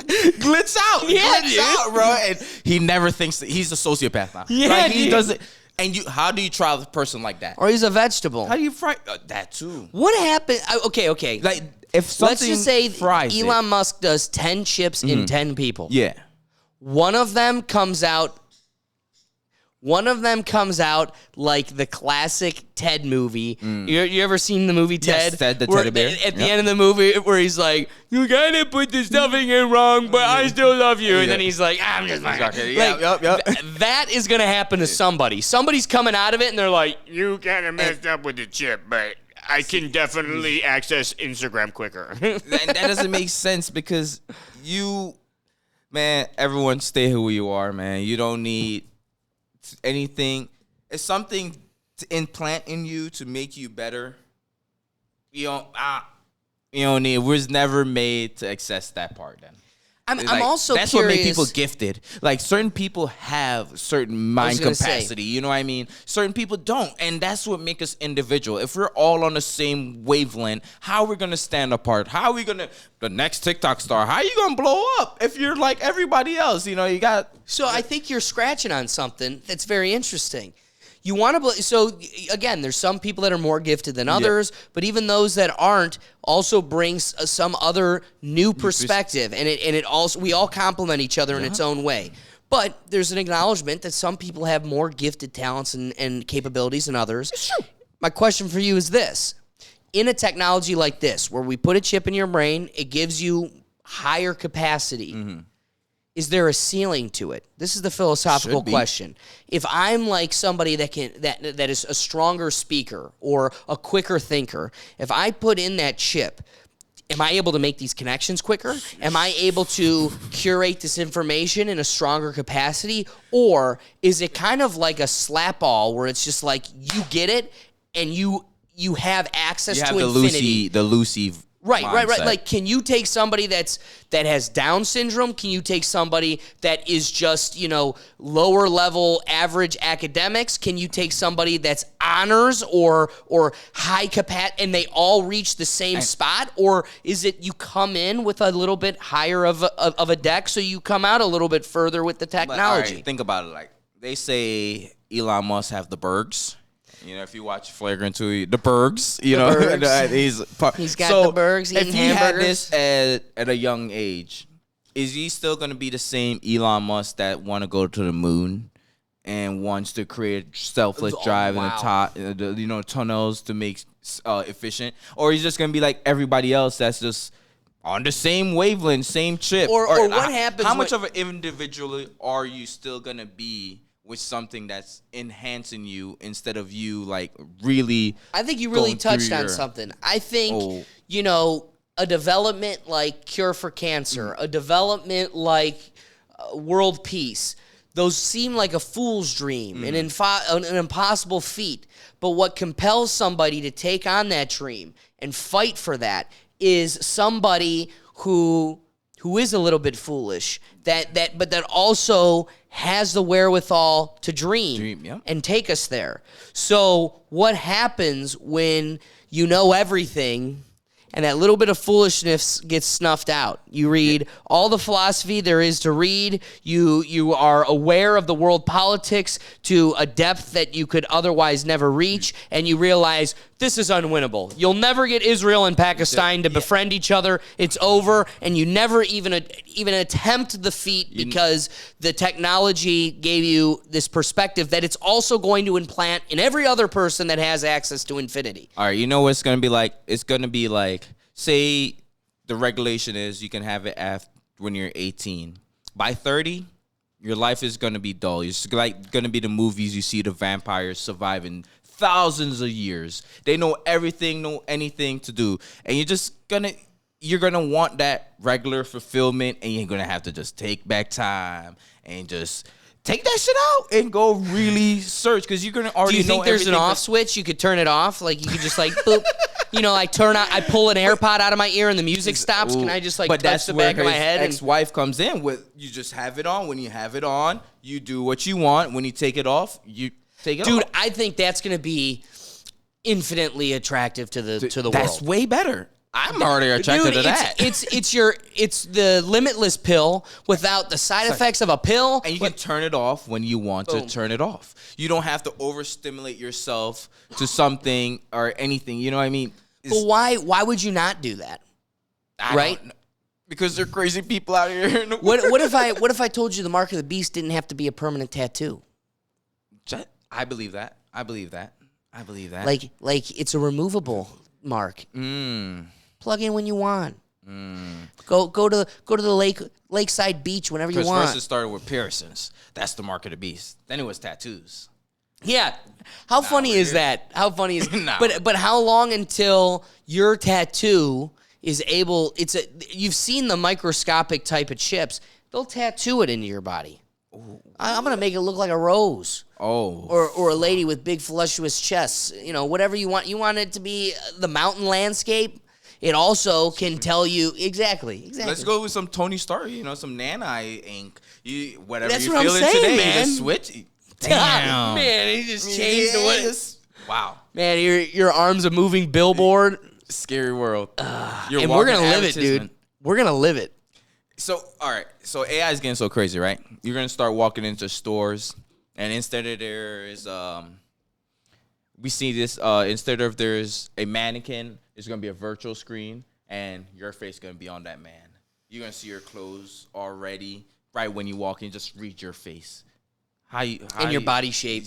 Glitch out. Yeah, Glitch dude. out, bro. And he never thinks that he's a sociopath now. Yeah, like, he dude. doesn't. And how do you try a person like that? or he's a vegetable. How do you fry that too? What happened? Okay. Like, if something Let's just say fries it. Elon Musk does 10 chips in 10 people. Yeah. One of them comes out like the classic Ted movie. You ever seen the movie Ted? Yes, Ted the Where teddy bear. At the Yep. end of the movie where he's like, you gotta put the stuffing in wrong, but I still love you. And then he's like, I'm just fucking. Exactly. Like, Yep. that is going to happen to somebody. Somebody's coming out of it and they're like, you kind of messed up with the chip, but I can definitely access Instagram quicker. And that doesn't make sense because everyone stay who you are, man. You don't need anything. It's something to implant in you to make you better. You don't need. It was never made to access that part. Then I'm also that's curious. what made people gifted. Like certain people have certain mind gonna say. capacity. You know what I mean? Certain people don't, and that's what makes us individual. If we're all on the same wavelength, how are we gonna stand apart? How are we gonna the next TikTok star? How are you gonna blow up if you're like everybody else? You know, you got. So I think you're scratching on something that's very interesting. You want to, so again, there's some people that are more gifted than others, but even those that aren't also brings some other new perspective, and it also, we all complement each other in its own way. But there's an acknowledgement that some people have more gifted talents and capabilities than others. It's true. My question for you is this. In a technology like this, where we put a chip in your brain, it gives you higher capacity. Is there a ceiling to it? This is the philosophical Should be. question. If I'm like somebody that is a stronger speaker or a quicker thinker, if I put in that chip, am I able to make these connections quicker? Am I able to curate this information in a stronger capacity? Or is it kind of like a slap all where it's just like you get it and you have access You to have infinity? the Lucy. Right. mindset. Like, can you take somebody that has Down syndrome? Can you take somebody that is just, lower level average academics? Can you take somebody that's honors or high capacity and they all reach the same spot? Or is it you come in with a little bit higher of a deck so you come out a little bit further with the But, all technology? right, think about it. Like they say, Elon Musk have the bergs. You know, if you watch Flagrant 2, the bergs. You know, bergs. he's got the bergs, eating If he had hamburgers. this at a young age, is he still going to be the same Elon Musk that want to go to the moon and wants to create selfless drive in the top, tunnels to make efficient, or he's just going to be like everybody else that's just on the same wavelength, same chip? Or what happens How much when- of an individual are you still going to be with something that's enhancing you instead of you like really? I think you really going through touched on your- something. I think, Oh. a development like cure for cancer, a development like world peace, those seem like a fool's dream, an impossible feat. But what compels somebody to take on that dream and fight for that is somebody who who is a little bit foolish, but that also has the wherewithal to dream and take us there. So what happens when you know everything and that little bit of foolishness gets snuffed out? You read all the philosophy there is to read. You are aware of the world politics to a depth that you could otherwise never reach, and you realize this is unwinnable. You'll never get Israel and Pakistan to befriend each other. It's over, and you never even attempt the feat because the technology gave you this perspective that it's also going to implant in every other person that has access to infinity. All right, you know what it's going to be like? It's going to be like, say the regulation is you can have it when you're 18. By 30, your life is going to be dull. It's like going to be the movies you see the vampires surviving thousands of years. They know everything, know anything to do. And you're gonna want that regular fulfillment, and you're gonna have to just take back time and just take that shit out and go really search, because you're gonna already know. Do you think there's an off switch? You could turn it off, like you could just like boop. Like turn out. I pull an AirPod out of my ear and the music stops. Can I just like touch the back of my head? Ex-wife comes in with, you just have it on. When you have it on, you do what you want. When you take it off, you take it off. Dude, I think that's gonna be infinitely attractive to the world. That's way better. I'm already attracted to that. It's the limitless pill without the side effects of a pill. And you can turn it off when you want to turn it off. You don't have to overstimulate yourself to something or anything. You know what I mean? But why would you not do that? Right? Because they're crazy people out here. What if I told you the mark of the beast didn't have to be a permanent tattoo? I believe that. Like it's a removable mark. Plug in when you want. Go to the lakeside beach whenever you want. Because first it started with piercings. That's the mark of the beast. Then it was tattoos. Yeah. How funny is that? How funny is But how long until your tattoo is able? You've seen the microscopic type of chips. They'll tattoo it into your body. I'm gonna make it look like a rose. Or a lady with big voluptuous chests. Whatever you want. You want it to be the mountain landscape. It also can tell you exactly. Let's go with some Tony Stark. Some Nanite ink. Whatever That's you're what I'm feeling saying, today, man. You just switch. Damn, man, he just changed the way. Wow, man, your arm's a moving billboard. Scary world. And we're gonna live it, dude. We're gonna live it. So, all right. So AI is getting so crazy, right? You're gonna start walking into stores, and instead of there's we see this instead of there's a mannequin, it's gonna be a virtual screen, and your face gonna be on that man. You're gonna see your clothes already right when you walk in. Just read your face, your body shape,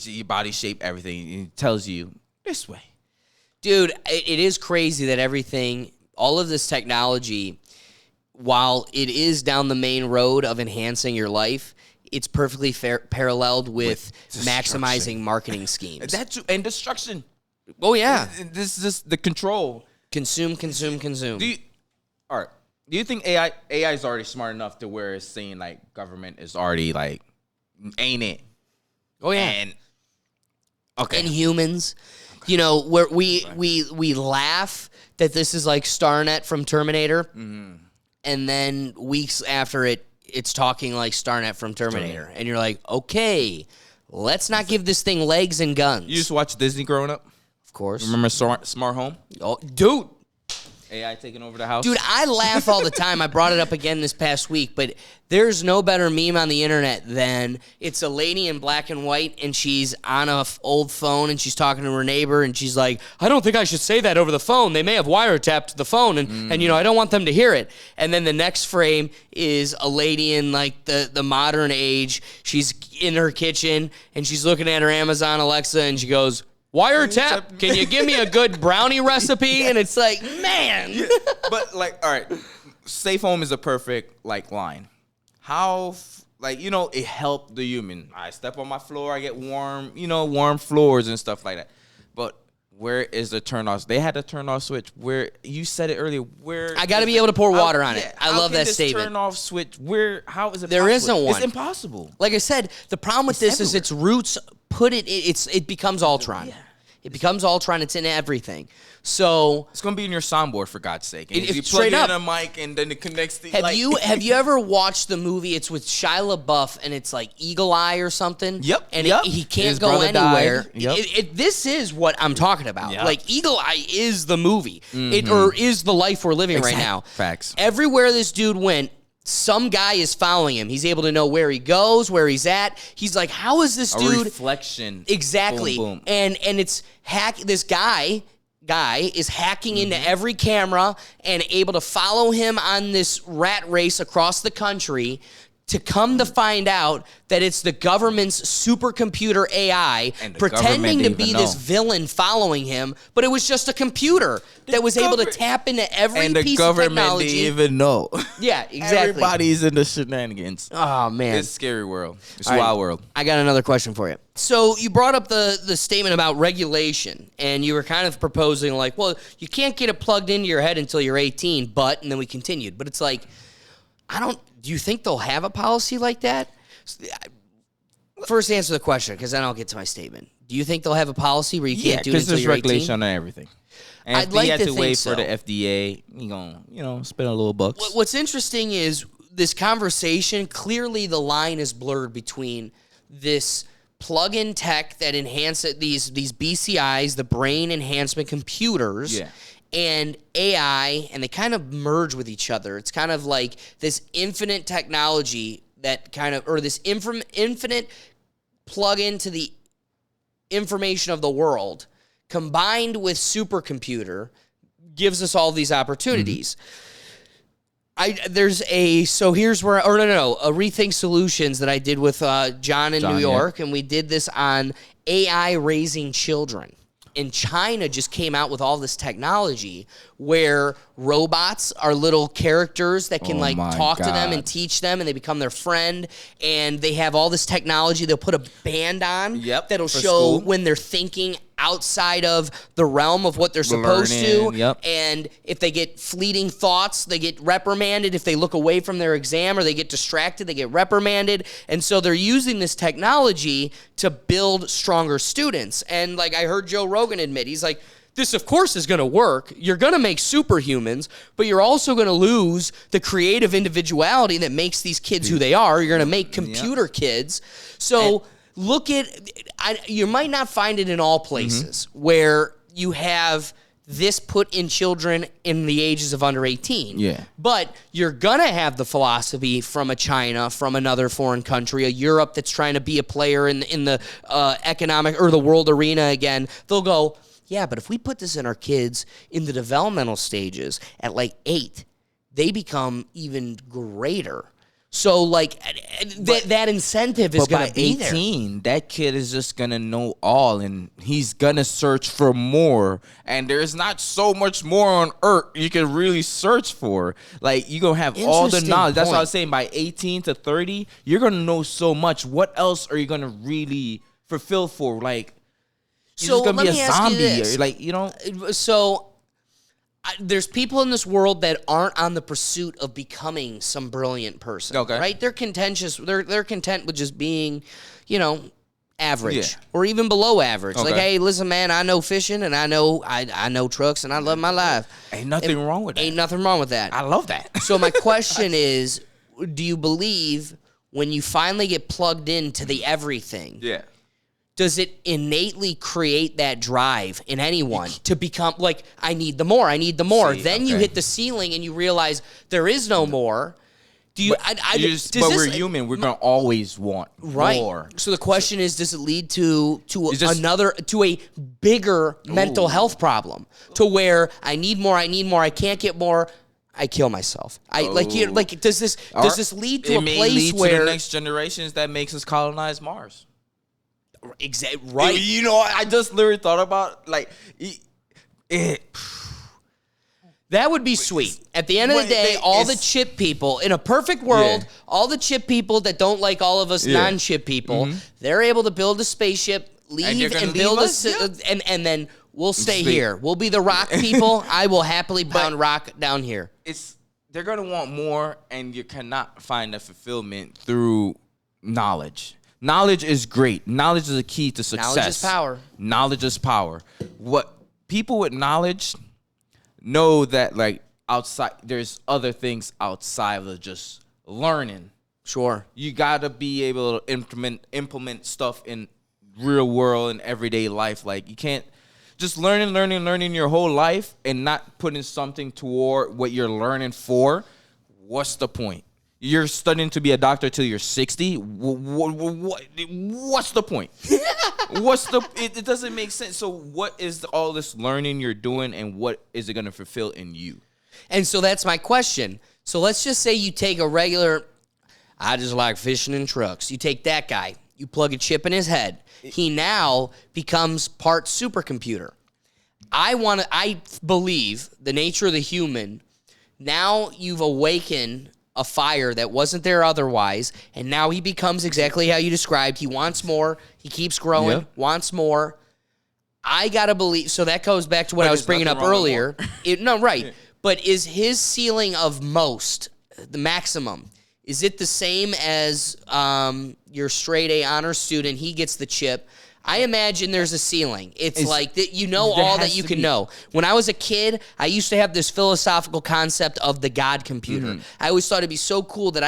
everything. It tells you this way, dude. It is crazy that everything, all of this technology, while it is down the main road of enhancing your life, it's perfectly paralleled with maximizing marketing schemes. And destruction. Oh, yeah. This is the control. Consume. Do you think AI is already smart enough to where it's saying, like, government is already, like, ain't it? Oh, yeah. And humans. Where we laugh that this is like Starnet from Terminator. Mm-hmm. And then weeks after it's talking like Starnet from Terminator. And you're like, okay, let's not give this thing legs and guns. You just watched Disney growing up? Of course. Remember Smart Home? Oh, dude. AI taking over the house? Dude, I laugh all the time. I brought it up again this past week, but there's no better meme on the internet than it's a lady in black and white, and she's on a old phone, and she's talking to her neighbor, and she's like, I don't think I should say that over the phone. They may have wiretapped the phone, and I don't want them to hear it. And then the next frame is a lady in, like, the modern age. She's in her kitchen, and she's looking at her Amazon Alexa, and she goes, wiretap, can you give me a good brownie recipe? And it's like, man. Yeah, but, like, all right, safe home is a perfect, like, line. How, it helped the human. I step on my floor, I get warm, warm floors and stuff like that. But where is the turn off? They had a turn off switch. Where, you said it earlier, where... I got to be able to pour water on it. I love that statement. Turn off switch, how is it There possible? isn't one. It's impossible. Like I said, the problem with this is its roots it becomes Ultron. Yeah. It becomes Ultron. It's in everything. So It's gonna be in your soundboard for God's sake. And It- you it's plug straight it up. in a mic and then it connects to have you ever watched the movie? It's with Shia LaBeouf and it's like Eagle Eye or something. Yep, And yep. he can't His go brother anywhere. died. Yep. This is what I'm talking about. Yep. Like Eagle Eye is the movie. It or is the life we're living right now. Facts. Everywhere this dude went, some guy is following him. He's able to know where he goes, where he's at. He's like, how is this A dude reflection. exactly? Boom, boom. And it's this guy is hacking into Mm-hmm. every camera and able to follow him on this rat race across the country to come to find out that it's the government's supercomputer AI And the pretending government to didn't be even this know. villain following him, but it was just a computer that was able to government- tap into every And the piece of government technology. didn't even know. Yeah, exactly. Everybody's in the shenanigans. Oh man, It's a scary world. It's All a right, wild world. I got another question for you. So you brought up the statement about regulation, and you were kind of proposing like, well, you can't get it plugged into your head until you're 18, and then we continued. But it's like, do you think they'll have a policy like that? First answer the question, because then I'll get to my statement. Do you think they'll have a policy where you can't do it until there's you're regulation 18? on everything. And I'd if like he had to to think wait so. for the FDA, you gonna, spend a little bucks. What's interesting is this conversation, clearly the line is blurred between this plug-in tech that enhances these BCIs, the brain enhancement computers, Yeah. and AI, and they kind of merge with each other. It's kind of like this infinite technology that or this infinite plug into the information of the world combined with supercomputer gives us all these opportunities. Here's where, a Rethink Solutions that I did with John in New York, and we did this on AI raising children. And China just came out with all this technology where robots are little characters that can Oh my talk to them God. and teach them, and they become their friend. And they have all this technology. They'll put a band on that'll for show school. when they're thinking outside of the realm of what they're supposed to. Learning, yep. And if they get fleeting thoughts, they get reprimanded. If they look away from their exam or they get distracted, they get reprimanded. And so they're using this technology to build stronger students. And like I heard Joe Rogan admit, he's like, this, of course, is going to work. You're going to make superhumans, but you're also going to lose the creative individuality that makes these kids who they are. You're going to make computer kids. So look at, you might not find it in all places where you have this put in children in the ages of under 18. Yeah. But you're going to have the philosophy from a China, from another foreign country, a Europe that's trying to be a player in the economic or the world arena again. They'll go, yeah, but if we put this in our kids in the developmental stages at like 8, they become even greater. So, like, that incentive is But going by to be there. 18, that kid is just going to know all, and he's going to search for more. And there's not so much more on earth you can really search for. Like, you're going to have all the Interesting knowledge. That's what I point. was saying. By 18 to 30, you're going to know so much. What else are you going to really fulfill for? Like, you're So just going to let be me a ask you zombie. this. Or like, So there's people in this world that aren't on the pursuit of becoming some brilliant person. Okay. Right? They're contentious. They're content with just being, average Yeah. or even below average. Like, Okay. hey, listen, man, I know fishing and I know trucks and I love my life. ain't nothing wrong with that. Ain't nothing wrong with that. I love that. So my question is, do you believe when you finally get plugged into the everything, Yeah. does it innately create that drive in anyone to become like, I need the more, I need the more? See, Then you okay. hit the ceiling and you realize there is no more. Do you? Does But this- we're human. We're going to always want right. more. So the question is, does it lead to It's just- a bigger mental health problem to where I need more, I can't get more, I kill myself. Does this lead to it a may place lead where to the next generations that makes us colonize Mars? right? I just literally thought about That would be sweet. At the end of the Wait, day, all the it's- chip people, in a perfect world, Yeah. all the chip people that don't like all of us Yeah. non-chip people, they're able to build a spaceship, you're leave, gonna and build leave us? and then we'll stay Stay. here. We'll be the rock people. I will happily pound rock down here. they're gonna want more, and you cannot find the fulfillment through knowledge. knowledge is great. Knowledge is a key to success. Knowledge is power. Knowledge is power. What people with knowledge know that like outside, there's other things outside of just learning. Sure. You gotta be able to implement stuff in real world and everyday life. Like you can't just learning your whole life and not putting something toward what you're learning for. What's the point? You're studying to be a doctor till you're 60. What's the point? It doesn't make sense. So what is all this learning you're doing, and what is it going to fulfill in you? And so that's my question. So let's just say you take a regular, I just like fishing in trucks. You take that guy, you plug a chip in his head. He now becomes part supercomputer. I believe the nature of the human, now you've awakened a fire that wasn't there otherwise, and now he becomes exactly how you described. He wants more. He keeps growing, wants more. I got to believe, so that goes back to what I was bringing up earlier. Right. But is his ceiling of most, the maximum, is it the same as your straight A honor student? He gets the chip. I imagine there's a ceiling. It's like that all that you can know. When I was a kid, I used to have this philosophical concept of the God computer. Mm-hmm. I always thought it'd be so cool that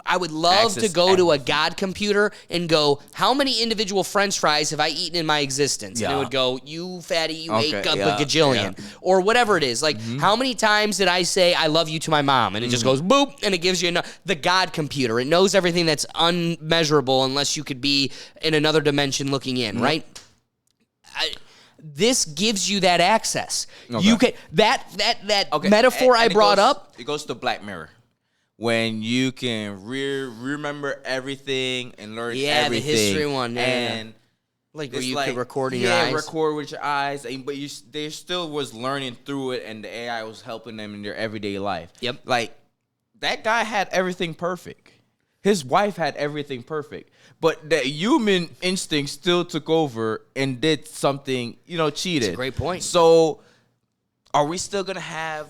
I would love to go to a God computer and go, how many individual French fries have I eaten in my existence? And it would go, you fatty, you ate a gajillion. Or whatever it is. Like, how many times did I say I love you to my mom? And it just goes boop, and it gives you the God computer. It knows everything that's unmeasurable unless you could be in another dimension looking in. Right? This gives you that access. Okay. You can that metaphor I brought up. It goes to Black Mirror, when you can remember everything and learn everything. The history one, and like where you could record in your eyes. Record with your eyes, but they still was learning through it, and the AI was helping them in their everyday life. Yep, like that guy had everything perfect. His wife had everything perfect. But the human instinct still took over and did something, cheated. That's a great point. So are we still going to have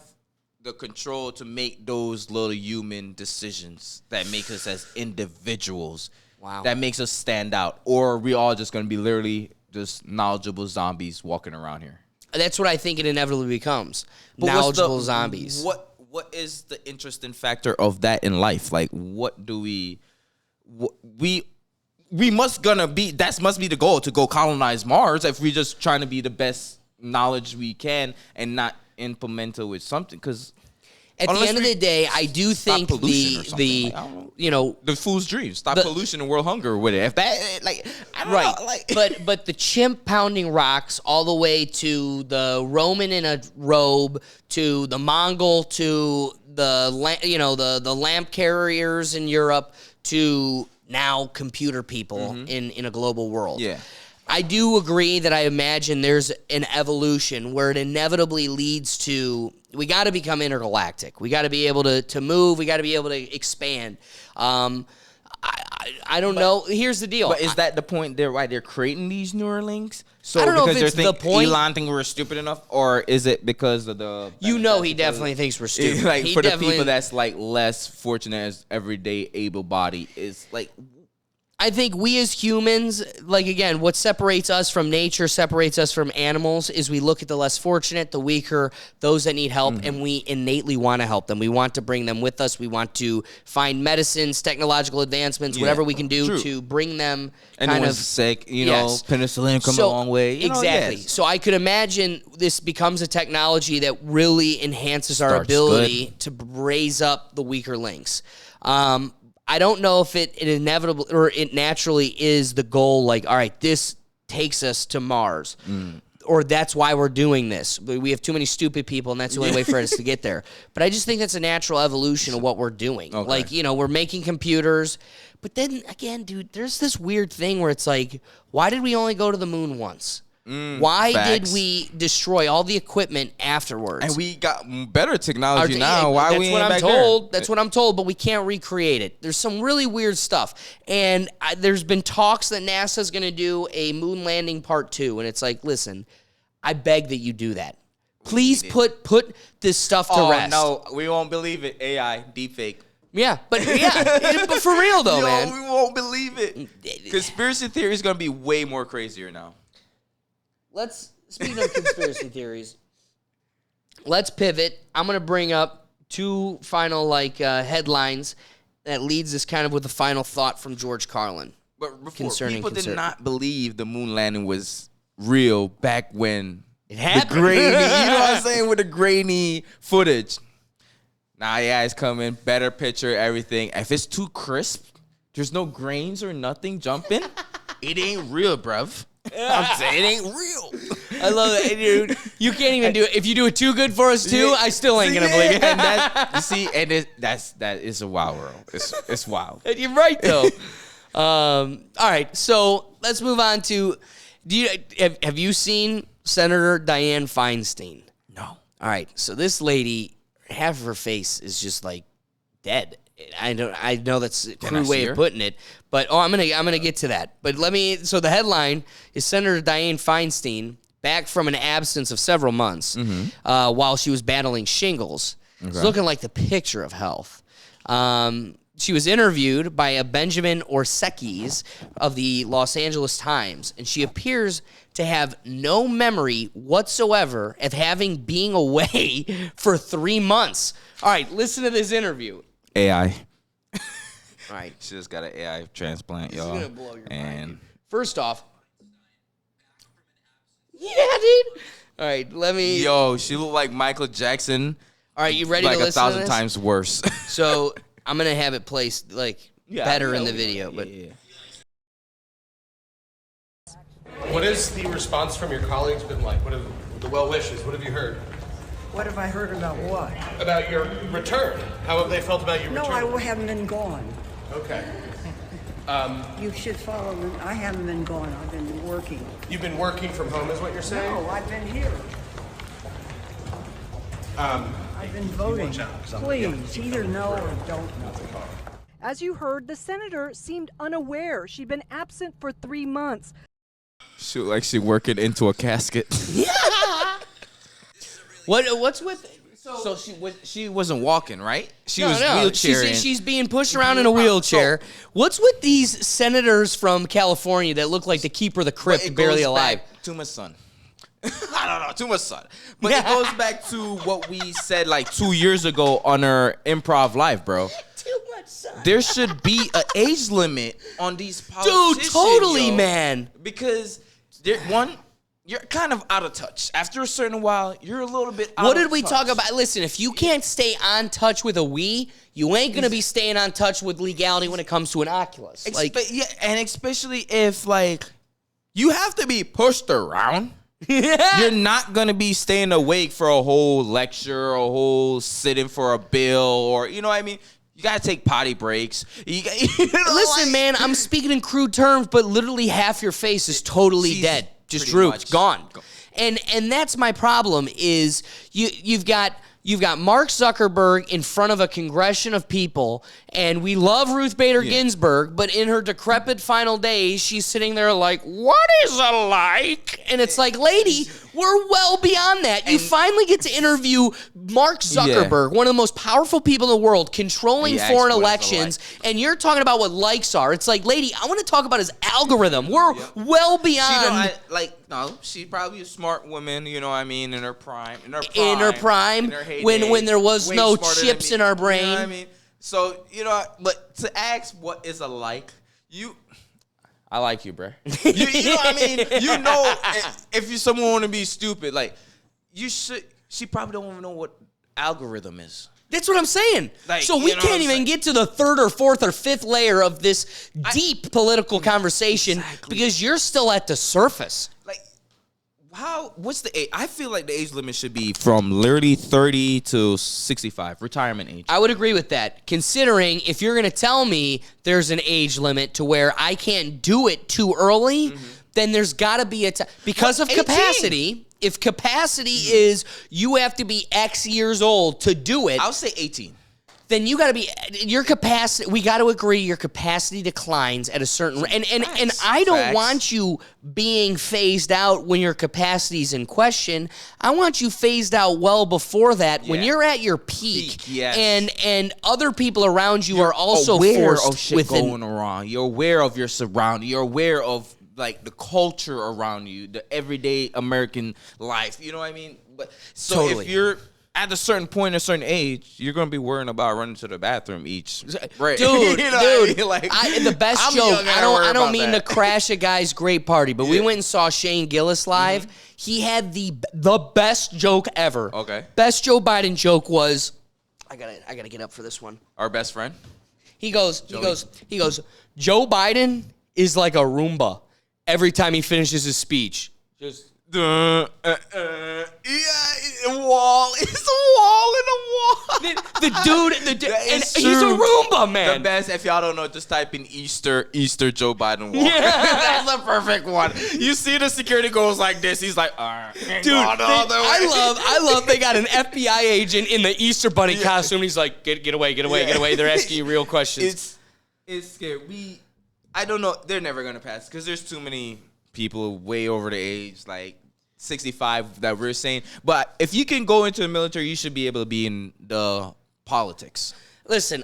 the control to make those little human decisions that make us as individuals? Wow. That makes us stand out? Or are we all just going to be literally just knowledgeable zombies walking around here? That's what I think it inevitably becomes. Knowledgeable zombies. What is the interesting factor of that in life? Like, what do we must be the goal, to go colonize Mars if we're just trying to be the best knowledge we can and not implement it with something. Because at the end of the day, I do think the fool's dream, stop pollution and world hunger with it. If that, I don't know, but the chimp pounding rocks all the way to the Roman in a robe, to the Mongol, to the lamp carriers in Europe, to now computer people in a global world. Yeah. I do agree that I imagine there's an evolution where it inevitably leads to, we got to become intergalactic. We got to be able to move. We got to be able to expand. I don't know. Here's the deal. But is that the point there, why they're creating these Neuralinks? So I don't know because if it's the point. Elon think we're stupid enough, or is it because of the... he definitely thinks we're stupid. For the people that's less fortunate as everyday able-bodied, is I think we as humans, again, what separates us from nature, separates us from animals, is we look at the less fortunate, the weaker, those that need help, and we innately want to help them. We want to bring them with us. We want to find medicines, technological advancements, whatever we can do to bring them sick, penicillin come a long way. Exactly. Yes. So I could imagine this becomes a technology that really enhances our ability to raise up the weaker links. I don't know if it inevitable or it naturally is the goal. All right, this takes us to Mars, or that's why we're doing this. We have too many stupid people, and that's the only way for us to get there. But I just think that's a natural evolution of what we're doing. Okay. We're making computers, but then again, dude, there's this weird thing where it's why did we only go to the moon once? Why did we destroy all the equipment afterwards? And we got better technology now. Why we ain't back there? That's That's what I'm told, but we can't recreate it. There's some really weird stuff. And there's been talks that NASA's going to do a moon landing part 2. And it's listen, I beg that you do that. Please put this stuff to rest. No, we won't believe it. AI, deepfake. Yeah, but for real though, man. We won't believe it. Conspiracy theory is gonna be way more crazier now. Speaking of conspiracy theories, let's pivot. I'm gonna bring up two final headlines that leads us kind of with the final thought from George Carlin. But before, people did not believe the moon landing was real back when it happened. The grainy, you know what I'm saying, with the grainy footage. Now, yeah, it's coming. Better picture, everything. If it's too crisp, there's no grains or nothing jumping, it ain't real, bruv. I'm saying it ain't real. I love it, dude. You can't even do it. If you do it too good for us, too, I still ain't going to believe it. And that is a wild world. It's wild. You're right, though. All right, so let's move on to, have you seen Senator Dianne Feinstein? No. All right, so this lady, half of her face is just like dead. I know that's a crude way of putting it, but I'm gonna get to that. But so the headline is Senator Dianne Feinstein back from an absence of several months while she was battling shingles. Okay. It's looking like the picture of health. She was interviewed by a Benjamin Orsekes of the Los Angeles Times, and she appears to have no memory whatsoever of being away for 3 months. All right, listen to this interview. AI. All right. She just got an AI transplant, y'all. This is gonna blow your mind. And first off, yeah, dude. All right, let me. Yo, she looked like Michael Jackson. All right, you ready to listen to this? Like 1,000 times worse. So I'm gonna have it placed better in the video, but. Yeah. What has the response from your colleagues been like? What have the well wishes? What have you heard? What have I heard about what? About your return. How have they felt about your No, return? I haven't been gone. Okay. You should follow me. I haven't been gone. I've been working. You've been working from home, is what you're saying? No, I've been here. I've been voting. Please, either no or don't know. As you heard, the senator seemed unaware. She'd been absent for 3 months. She looked like she working into a casket. What's with? So she wasn't walking, right? She was wheelchairing. She's being pushed around in a wheelchair. What's with these senators from California that look like the keeper of the crypt, barely alive? Too much sun. I don't know, too much sun. But it goes back to what we said 2 years ago on our improv live, bro. Too much sun. There should be an age limit on these politicians. Dude, totally, man. Because you're kind of out of touch. After a certain while, you're a little bit out of touch. What did we talk about? Listen, if you can't stay on touch with a Wii, you ain't going to be staying on touch with legality when it comes to an Oculus. And especially if, you have to be pushed around. You're not going to be staying awake for a whole lecture, a whole sitting for a bill, or, you know what I mean? You got to take potty breaks. Listen, man, I'm speaking in crude terms, but literally half your face is totally dead. Just drooped, gone. And that's my problem is you've got Mark Zuckerberg in front of a congression of people, and we love Ruth Bader Ginsburg, but in her decrepit final days, she's sitting there like, what is a like? And it's like, lady, we're well beyond that. You finally get to interview Mark Zuckerberg, one of the most powerful people in the world, controlling foreign elections, and you're talking about what likes are. It's like, lady, I want to talk about his algorithm. We're well beyond. No, she's probably a smart woman, you know what I mean, in her prime. In her heyday, when there was no chips in our brain. You know what I mean? So, but to ask what is a like, I like you, bruh. You know what I mean? If you someone want to be stupid, she probably don't even know what algorithm is. That's what I'm saying. So we can't even get to the third or fourth or fifth layer of this deep political conversation because you're still at the surface. What's the age? I feel like the age limit should be from literally 30 to 65, retirement age. I would agree with that, considering if you're going to tell me there's an age limit to where I can't do it too early, then there's got to be because of 18. Capacity. If capacity is you have to be X years old to do it. I'll say 18. then you got to be your capacity. We got to agree your capacity declines at a certain and I don't want you being phased out when your capacity is in question. I want you phased out well before that when you're at your peak. And other people around you are also aware forced of shit going around. You're aware of your surroundings. You're aware of like the culture around you, the everyday American life. You know what I mean? But so if you're at a certain point, a certain age, you're gonna be worrying about running to the bathroom each. Right. Dude, you know dude. what I mean? Like, the best I'm joke. young and I don't mean that. to crash a guy's great party, but we went and saw Shane Gillis live. He had the best joke ever. Okay. Best Joe Biden joke was, I gotta get up for this one. Our best friend. He goes. Joe Biden is like a Roomba. Every time he finishes his speech, just. Yeah, wall. It's a wall in a wall. The dude, and is he's a true. Roomba, man. The best, if y'all don't know, just type in Easter Joe Biden wall. That's the perfect one. You see the security goes like this. He's like, dude, I love they got an FBI agent in the Easter Bunny costume. He's like, get away. They're asking you real questions. It's scary. I don't know. They're never gonna pass because there's too many people way over the age, like 65 that we're saying. But if you can go into the military, you should be able to be in the politics. Listen,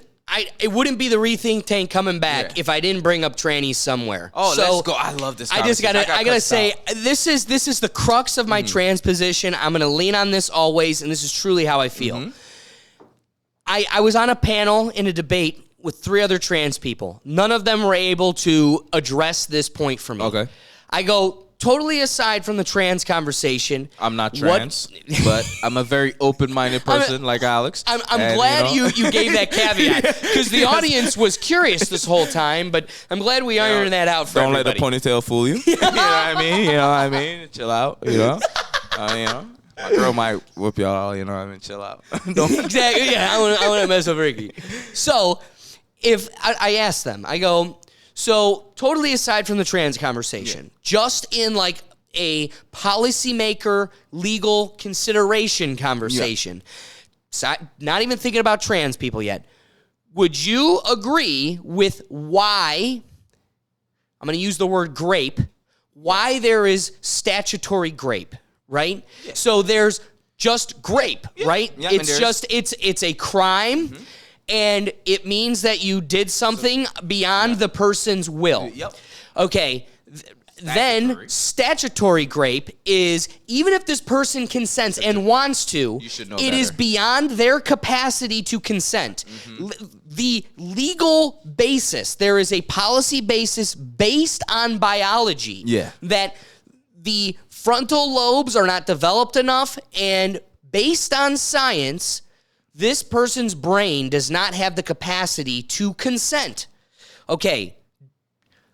it wouldn't be the Rethink Tank coming back if I didn't bring up trannies somewhere. Oh, so let's go. I love this. I gotta say, this is the crux of my trans position. I'm gonna lean on this always, and this is truly how I feel. I was on a panel in a debate with 3 other trans people. None of them were able to address this point for me. Okay. I go, totally aside from the trans conversation. I'm not trans, but I'm a very open-minded person like Alex. I'm glad you gave that caveat because the audience was curious this whole time, but I'm glad we ironed that out for everybody. Don't let the ponytail fool you. You know what I mean? Chill out, you know? My girl might whoop y'all, you know what I mean? Chill out. Exactly, yeah, I want to mess with Ricky. So if I asked them, I go, so totally aside from the trans conversation, just in like a policymaker legal consideration conversation, not even thinking about trans people yet, would you agree with why, I'm going to use the word grape, why there is statutory grape, right? Yeah. So there's just grape, right? Yeah, it's a crime. And it means that you did something beyond the person's will. Yep. Okay. Then statutory grape is, even if this person consents and wants to, it is beyond their capacity to consent. The legal basis, there is a policy basis based on biology that the frontal lobes are not developed enough, and based on science, this person's brain does not have the capacity to consent. Okay.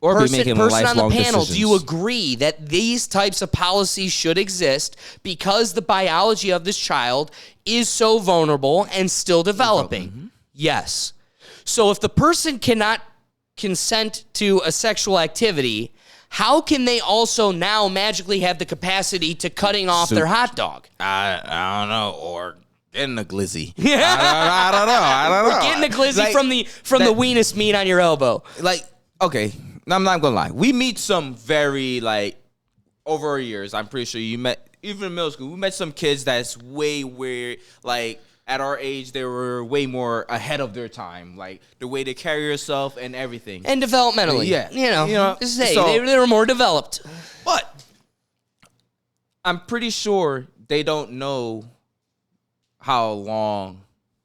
Or person be making on the panel, decisions. do you agree that these types of policies should exist because the biology of this child is so vulnerable and still developing? Yes. So if the person cannot consent to a sexual activity, how can they also now magically have the capacity to cutting off their hot dog? I don't know. Or getting a glizzy. I don't know. Or getting a glizzy like, from the weenus meat on your elbow. Like, okay, I'm not gonna lie. We meet some very, like, over our years, I'm pretty sure you met, even in middle school, we met some kids that's way weird, like, at our age, they were way more ahead of their time. Like, the way they carry yourself and everything. And developmentally. Yeah. You know they were more developed. But I'm pretty sure they don't know how long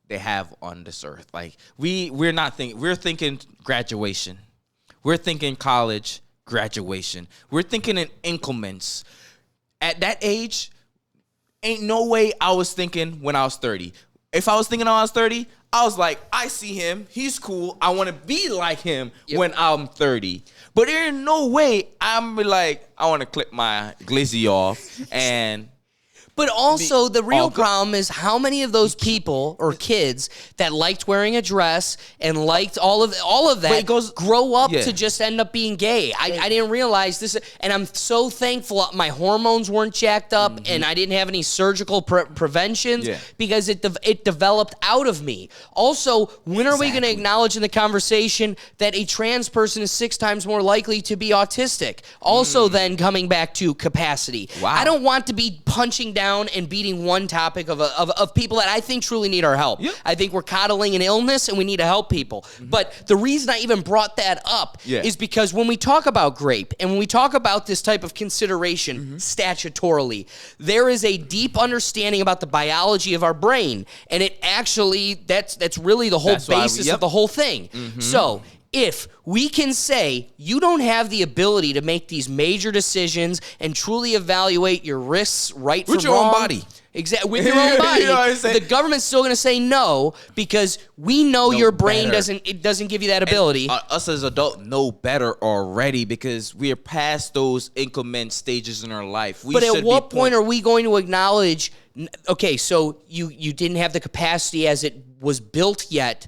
they have on this earth. Like, we're not thinking, we're thinking graduation. We're thinking college graduation. We're thinking in increments. At that age, ain't no way I was thinking when I was 30. If I was thinking when I was 30, I was like, I see him. He's cool. I want to be like him when I'm 30. But there ain't no way I'm like, I want to clip my glizzy off and But also, the real problem is how many of those people or kids that liked wearing a dress and liked all of that grow up to just end up being gay. I didn't realize this, and I'm so thankful my hormones weren't jacked up and I didn't have any surgical preventions because it developed out of me. Also, when are we going to acknowledge in the conversation that a trans person is 6 times more likely to be autistic? Also, then coming back to capacity. Wow. I don't want to be punching down and beating one topic of people that I think truly need our help. Yep. I think we're coddling an illness and we need to help people. But the reason I even brought that up is because when we talk about GRAPE and when we talk about this type of consideration statutorily, there is a deep understanding about the biology of our brain. And it actually, that's really the whole basis of the whole thing. So if we can say you don't have the ability to make these major decisions and truly evaluate your risks right from wrong. With your own body. Exactly, with your own body. The government's still going to say no because we know your brain doesn't give you that ability. And, us as adults know better already because we are past those increment stages in our life. But at what point are we going to acknowledge, okay, so you didn't have the capacity as it was built yet.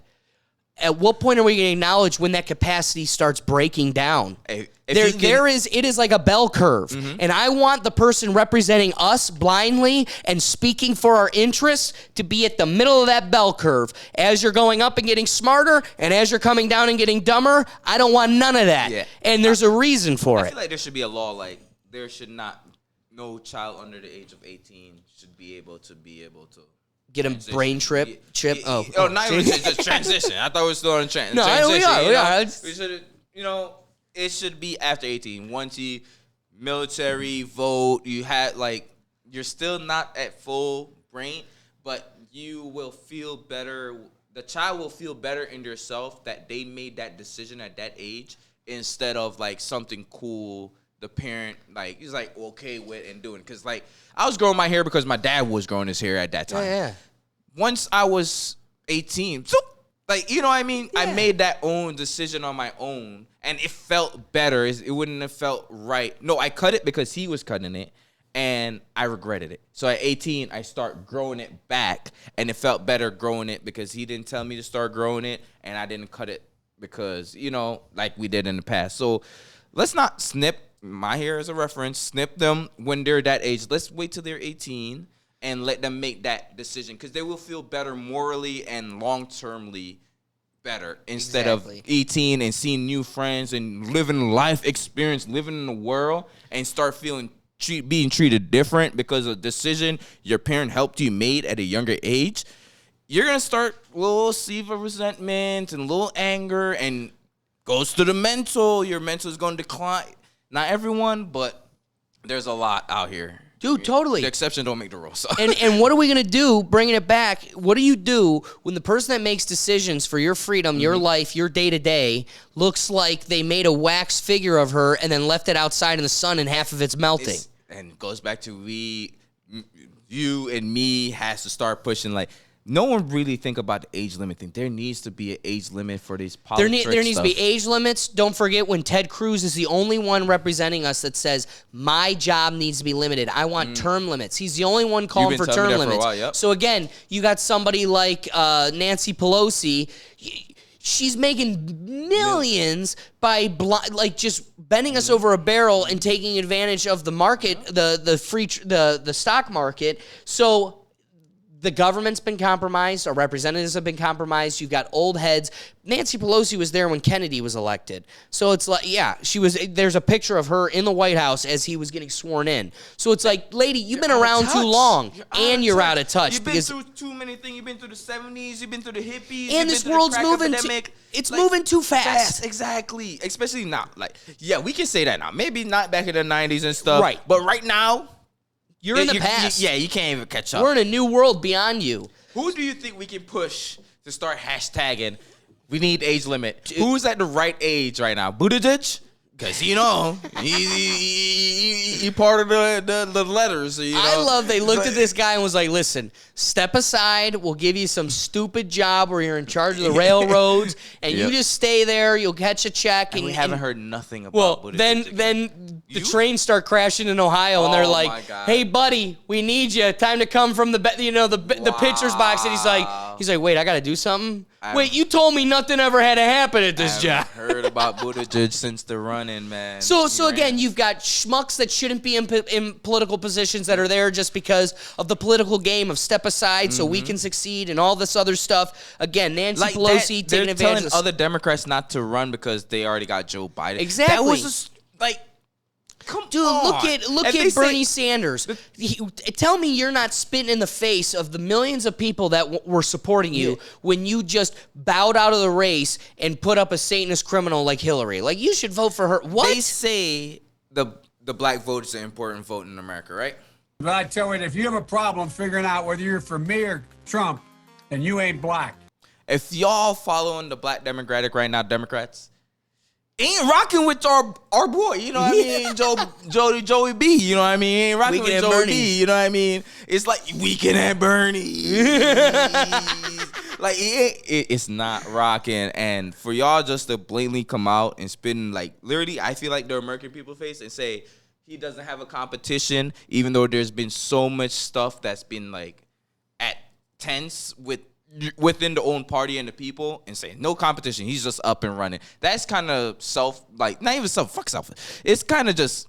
At what point are we going to acknowledge when that capacity starts breaking down? It is like a bell curve. And I want the person representing us blindly and speaking for our interests to be at the middle of that bell curve. As you're going up and getting smarter, and as you're coming down and getting dumber, I don't want none of that. Yeah. And there's a reason for it. I feel like there should be a law like there should not, no child under the age of 18 should be able to get a brain chip. Not even just transition. I thought we were still on transition. No, we are. We should, it should be after 18. Once you military vote, you had you're still not at full brain, but you will feel better. The child will feel better in yourself that they made that decision at that age instead of something cool. The parent he's okay with and doing because I was growing my hair because my dad was growing his hair at that time. Yeah. Once I was 18, so you know what I mean? Yeah. I made that own decision on my own and it felt better. It wouldn't have felt right. No, I cut it because he was cutting it and I regretted it. So at 18, I start growing it back and it felt better growing it because he didn't tell me to start growing it and I didn't cut it because, like we did in the past. So let's not snip my hair as a reference, snip them when they're that age. Let's wait till they're 18 and let them make that decision because they will feel better morally and long-termly better instead of 18 and seeing new friends and living life experience, living in the world and start feeling being treated different because of a decision your parent helped you made at a younger age. You're going to start a little seed of resentment and a little anger and goes to the mental. Your mental is going to decline. Not everyone, but there's a lot out here. Dude, totally. The exception don't make the rule. So. And what are we going to do, bringing it back, what do you do when the person that makes decisions for your freedom, your life, your day-to-day, looks like they made a wax figure of her and then left it outside in the sun and half of it's melting? And it goes back to you and me has to start pushing no one really think about the age limit thing. There needs to be an age limit for these politics. There needs to be age limits. Don't forget when Ted Cruz is the only one representing us that says, my job needs to be limited. I want term limits. He's the only one calling for term limits. For a while, yep. So again, you got somebody like Nancy Pelosi. She's making millions by just bending us over a barrel and taking advantage of the market, the stock market. So the government's been compromised. Our representatives have been compromised. You've got old heads. Nancy Pelosi was there when Kennedy was elected. So it's she was. There's a picture of her in the White House as he was getting sworn in. So it's lady, you've been around too long, and you're out of touch. You've been through too many things. You've been through the 70s. You've been through the hippies. And this world's moving. It's moving too fast. Exactly. Especially now. We can say that now. Maybe not back in the 90s and stuff. Right. But right now. You're in the past. You can't even catch up. We're in a new world beyond you. Who do you think we can push to start hashtagging? We need age limit. Who's at the right age right now? Buttigieg? Cause he part of the letters. So, I love they looked at this guy and was like, "Listen, step aside. We'll give you some stupid job where you're in charge of the railroads, and you just stay there. You'll catch a check." And we haven't heard nothing about. Well, then the trains start crashing in Ohio, and they're like, "Hey, buddy, we need you. Time to come from the pitcher's box." And he's like, "Wait, I got to do something." Wait, you told me nothing ever had to happen at this job. I heard about Buttigieg since the run-in, man. So again, you've got schmucks that shouldn't be in political positions that are there just because of the political game of step aside so we can succeed and all this other stuff. Again, Nancy Pelosi taking advantage. They're telling other Democrats not to run because they already got Joe Biden. Exactly. That was just like. Dude, look at Bernie Sanders. Tell me you're not spitting in the face of the millions of people that were supporting you when you just bowed out of the race and put up a Satanist criminal like Hillary. Like, you should vote for her. What? They say the black vote is an important vote in America, right? But I tell you, if you have a problem figuring out whether you're for me or Trump, then you ain't black. If y'all following the black democratic right now, Democrats, ain't rocking with our boy, you know what I mean? Joey B, you know what I mean? Ain't rocking with Joey B, you know what I mean? It's like Weekend at Bernie. Like, it's not rocking. And for y'all just to blatantly come out and spin, like, literally, I feel like the American people face and say he doesn't have a competition, even though there's been so much stuff that's been, like, at tense within the own party and the people, and say no competition, he's just up and running. That's kind of not even fuck self. It's kind of just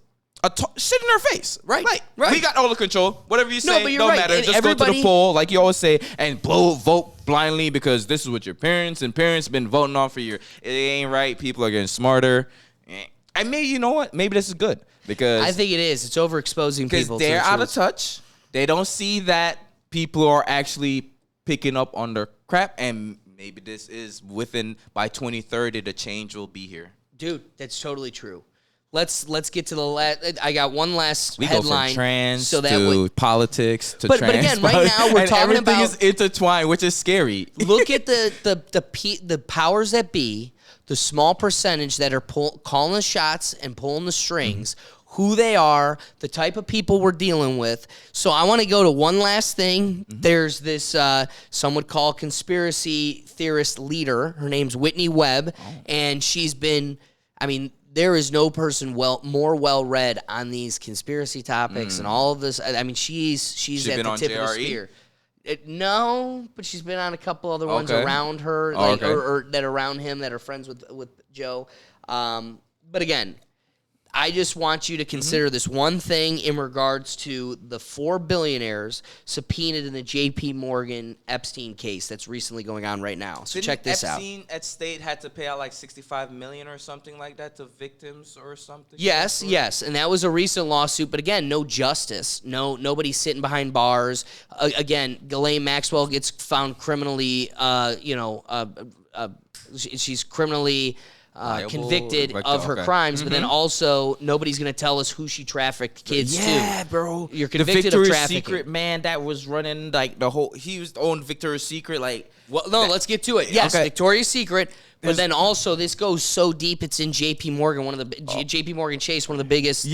shit in our face, right? Right. We got all the control. Whatever you say, don't matter. And just go to the poll, like you always say, and vote blindly because this is what your parents been voting on for years. It ain't right. People are getting smarter. And maybe, you know what? Maybe this is good because I think it is. It's overexposing people. Because they're out of touch. They don't see that people are actually picking up on their crap, and maybe this is by 2030 the change will be here. Dude, that's totally true. Let's get to the last. I got one last headline. We go from trans so that to politics to but again, right now we're talking everything about is intertwined, which is scary. Look at the powers that be, the small percentage that are calling the shots and pulling the strings. Who they are, the type of people we're dealing with. So I want to go to one last thing. There's this, some would call conspiracy theorist leader. Her name's Whitney Webb, and she's been, there is no person more well-read on these conspiracy topics and all of this. She's at the tip of the spear. No, but she's been on a couple other ones around her, or that around him that are friends with Joe. But again, I just want you to consider this one thing in regards to the 4 billionaires subpoenaed in the J.P. Morgan Epstein case that's recently going on right now. So check this out. Epstein at state had to pay out like $65 million or something like that to victims or something? Yes, and that was a recent lawsuit. But again, no justice. Nobody's sitting behind bars. Again, Ghislaine Maxwell gets found criminally, she's criminally convicted of her crimes, but then also nobody's going to tell us who she trafficked kids to. Yeah, bro. You're convicted of trafficking. Secret man that was running like he was owned Victoria's Secret. Let's get to it. Yes, Victoria's Secret. But then also this goes so deep. It's in J.P. Morgan, J.P. Morgan Chase, one of the biggest,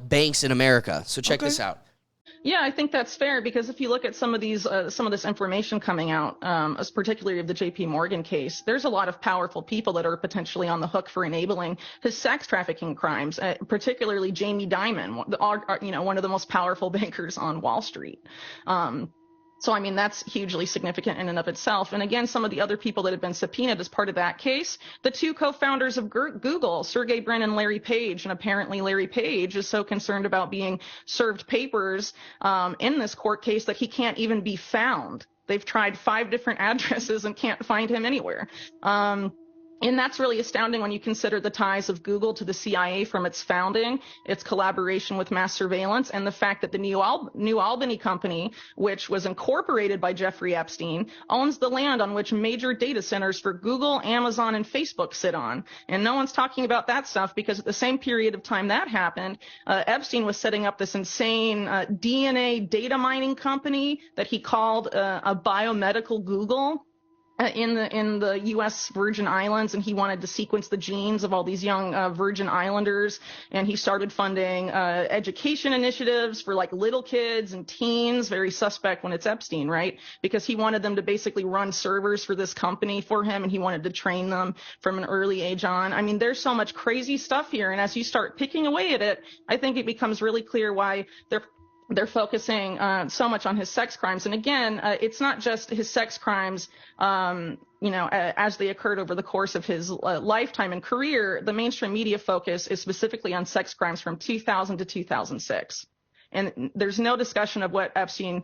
banks in America. So check this out. Yeah, I think that's fair because if you look at some of this information coming out, as particularly of the J.P. Morgan case, there's a lot of powerful people that are potentially on the hook for enabling his sex trafficking crimes, particularly Jamie Dimon, one of the most powerful bankers on Wall Street. So, that's hugely significant in and of itself. And again, some of the other people that have been subpoenaed as part of that case, the two co-founders of Google, Sergey Brin and Larry Page. And apparently Larry Page is so concerned about being served papers in this court case that he can't even be found. They've tried 5 different addresses and can't find him anywhere. And that's really astounding when you consider the ties of Google to the CIA from its founding, its collaboration with mass surveillance, and the fact that the New Albany Company, which was incorporated by Jeffrey Epstein, owns the land on which major data centers for Google, Amazon, and Facebook sit on. And no one's talking about that stuff because at the same period of time that happened, Epstein was setting up this insane DNA data mining company that he called a biomedical Google. in the U.S. Virgin Islands, and he wanted to sequence the genes of all these young Virgin Islanders, and he started funding education initiatives for like little kids and teens. Very suspect when it's Epstein, right? Because he wanted them to basically run servers for this company for him, and he wanted to train them from an early age on. I mean, there's so much crazy stuff here, and as you start picking away at it, I think it becomes really clear why they're focusing so much on his sex crimes. And again, it's not just his sex crimes, as they occurred over the course of his lifetime and career. The mainstream media focus is specifically on sex crimes from 2000 to 2006. And there's no discussion of what Epstein,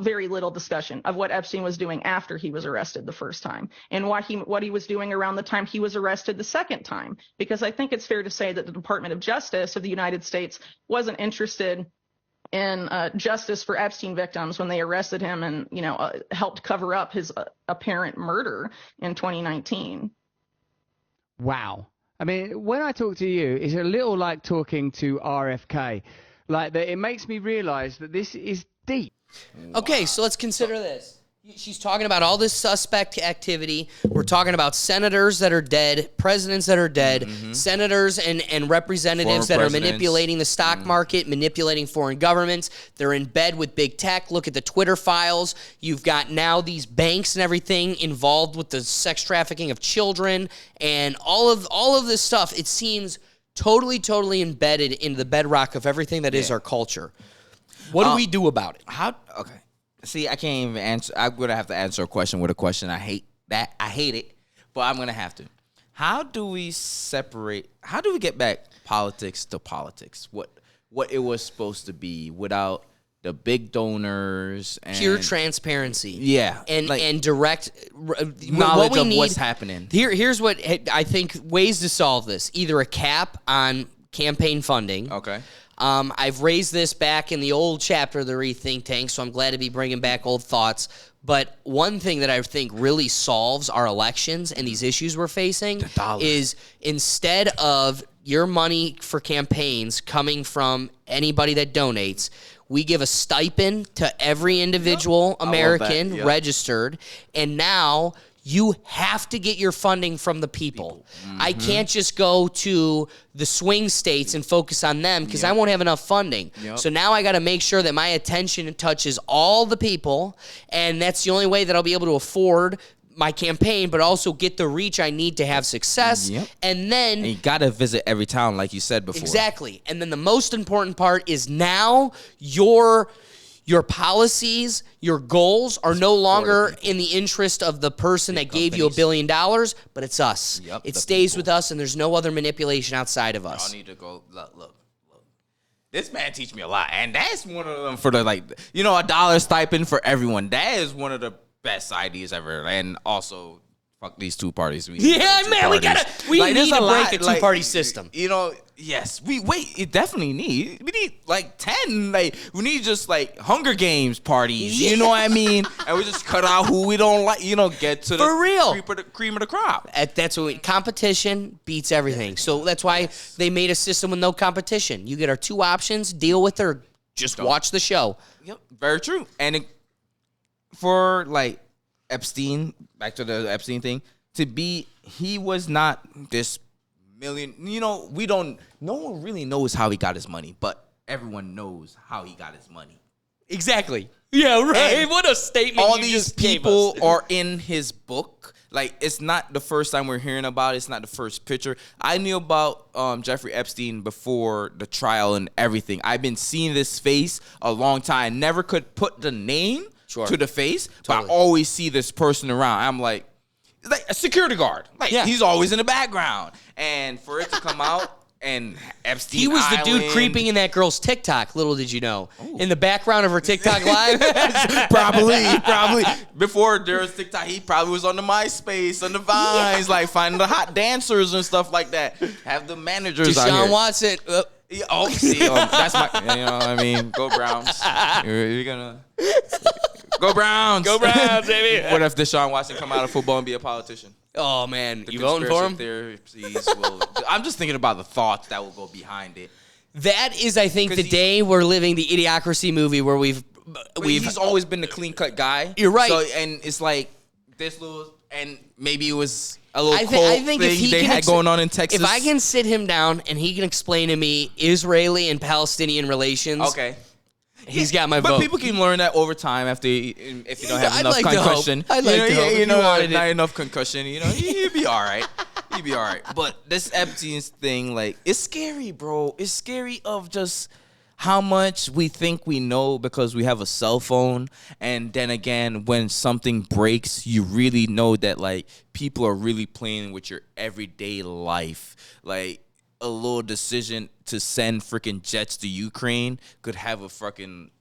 very little discussion of what Epstein was doing after he was arrested the first time, and what he was doing around the time he was arrested the second time. Because I think it's fair to say that the Department of Justice of the United States wasn't interested in justice for Epstein victims when they arrested him and, helped cover up his apparent murder in 2019. Wow. I mean, when I talk to you, it's a little like talking to RFK. Like that, it makes me realize that this is deep. Okay, so let's consider this. She's talking about all this suspect activity. We're talking about senators that are dead, presidents that are dead, senators and representatives that are manipulating the stock market, manipulating foreign governments. They're in bed with big tech. Look at the Twitter files. You've got now these banks and everything involved with the sex trafficking of children and all of this stuff. It seems totally embedded into the bedrock of everything that is our culture. What do we do about it? Okay. See, I can't even answer. I'm going to have to answer a question with a question. I hate that. I hate it, but I'm going to have to. How do we get back politics to politics? What it was supposed to be without the big donors and pure transparency. Yeah. And direct knowledge of what's happening. Here's what I think ways to solve this. Either a cap on campaign funding. Okay. I've raised this back in the old chapter of the Rethink Tank, so I'm glad to be bringing back old thoughts. But one thing that I think really solves our elections and these issues we're facing is instead of your money for campaigns coming from anybody that donates, we give a stipend to every individual American registered, and now you have to get your funding from the people. I can't just go to the swing states and focus on them because I won't have enough funding. So now I got to make sure that my attention touches all the people, and that's the only way that I'll be able to afford my campaign, but also get the reach I need to have success. And then you got to visit every town, like you said before. Exactly. And then the most important part is now your policies, your goals are no longer in the interest of the person that gave you $1 billion, but it's us. It stays with us, and there's no other manipulation outside of us. I need to go look. This man teach me a lot, and that's one of them for the $1 stipend for everyone. That is one of the best ideas ever, and also fuck these two parties. We need to break a two-party system. Yes, we definitely need. We need 10. We need just Hunger Games parties. You know what I mean? And we just cut out who we don't like. Get to the cream of the crop. That's what competition beats everything. So that's why they made a system with no competition. You get our two options: deal with it or just watch the show. Yep, very true. And for Epstein, back to the Epstein thing, he was not this million. No one really knows how he got his money, but everyone knows how he got his money. Exactly. Yeah, right. And what a statement. All these people are in his book. It's not the first time we're hearing about it. It's not the first picture. I knew about Jeffrey Epstein before the trial and everything. I've been seeing this face a long time. Never could put the name to the face, but I always see this person around. I'm like a security guard. He's always in the background. And for it to come out and Epstein He was Island, the dude creeping in that girl's TikTok, little did you know. Ooh. In the background of her TikTok live. probably. Before there was TikTok, he probably was on the MySpace, on the Vines, finding the hot dancers and stuff like that. Have the managers out here. Deshaun Watson. That's my, what I mean? Go Browns. You're gonna... Go Browns. Go Browns, baby. What if Deshaun Watson come out of football and be a politician? Oh, man. You voting for him? I'm just thinking about the thoughts that will go behind it. That is, I think, the day we're living the Idiocracy movie where he's always been the clean-cut guy. You're right. So, and it's this little and maybe it was a little cult I think if thing he they can had going on in Texas. If I can sit him down and he can explain to me Israeli and Palestinian relations, okay. He's got my but vote. But people can learn that over time if you don't have enough concussion. I'd like to hope. Not enough concussion. You'd be all right. You'd be all right. But this Epstein thing, like, it's scary, bro. It's scary of just how much we think we know because we have a cell phone. And then again, when something breaks, you really know that, like, people are really playing with your everyday life. Like, a little decision to send freaking jets to Ukraine could have a fucking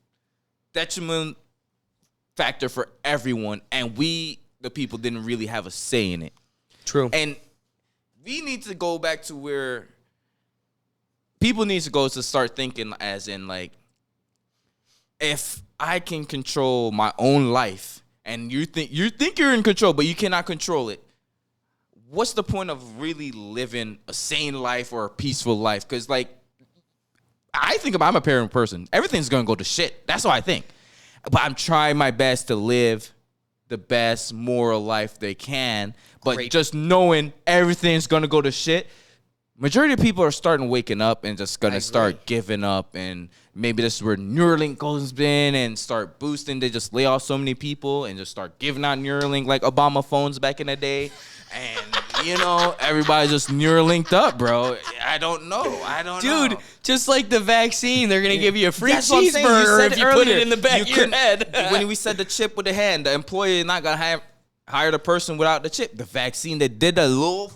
detriment factor for everyone, and we, the people, didn't really have a say in it. True. And we need to go back to where people need to go to start thinking as in, like, if I can control my own life, and you think you're in control, but you cannot control it, what's the point of really living a sane life or a peaceful life? Because, like, I think I'm a parent person. Everything's going to go to shit. That's what I think. But I'm trying my best to live the best moral life they can. But just knowing everything's going to go to shit, majority of people are starting waking up and just going to start giving up. And maybe this is where Neuralink goes in and start boosting. They just lay off so many people and just start giving out Neuralink like Obama phones back in the day. And, everybody just Neuralinked up, bro. I don't know. Dude, just like the vaccine, they're going to give you a free That's what I'm saying. cheeseburger if you put it in the back You of your head. When we said the chip with the hand, the employee is not going to hire the person without the chip. The vaccine, they did a little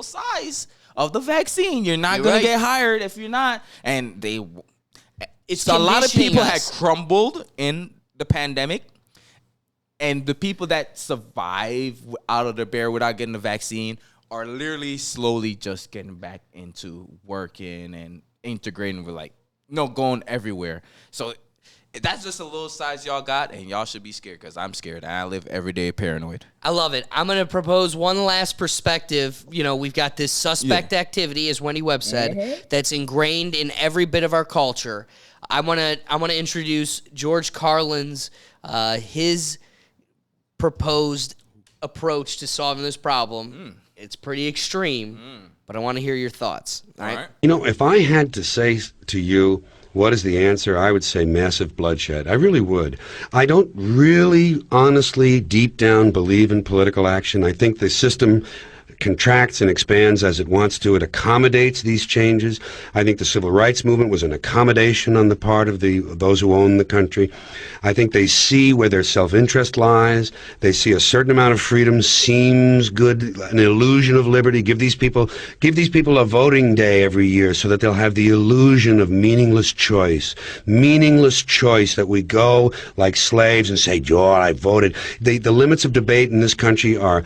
size of the vaccine. You're not going to get hired if you're not. And it's a lot of people had crumbled in the pandemic. And the people that survive out of the bear without getting the vaccine are literally slowly just getting back into working and integrating with, going everywhere. So that's just a little size y'all got, and y'all should be scared because I'm scared. And I live every day paranoid. I love it. I'm going to propose one last perspective. We've got this suspect activity, as Wendy Webb said, that's ingrained in every bit of our culture. I want to introduce George Carlin's his proposed approach to solving this problem. It's pretty extreme, but I want to hear your thoughts. All right? If I had to say to you, what is the answer? I would say massive bloodshed. I really would. I don't really, honestly, deep down believe in political action. I think the system contracts and expands as it wants to. It accommodates these changes. I think the civil rights movement was an accommodation on the part of those who own the country. I think they see where their self-interest lies. They see a certain amount of freedom seems good, an illusion of liberty. Give these people a voting day every year so that they'll have the illusion of meaningless choice that we go like slaves and say, "Joe, I voted." The limits of debate in this country are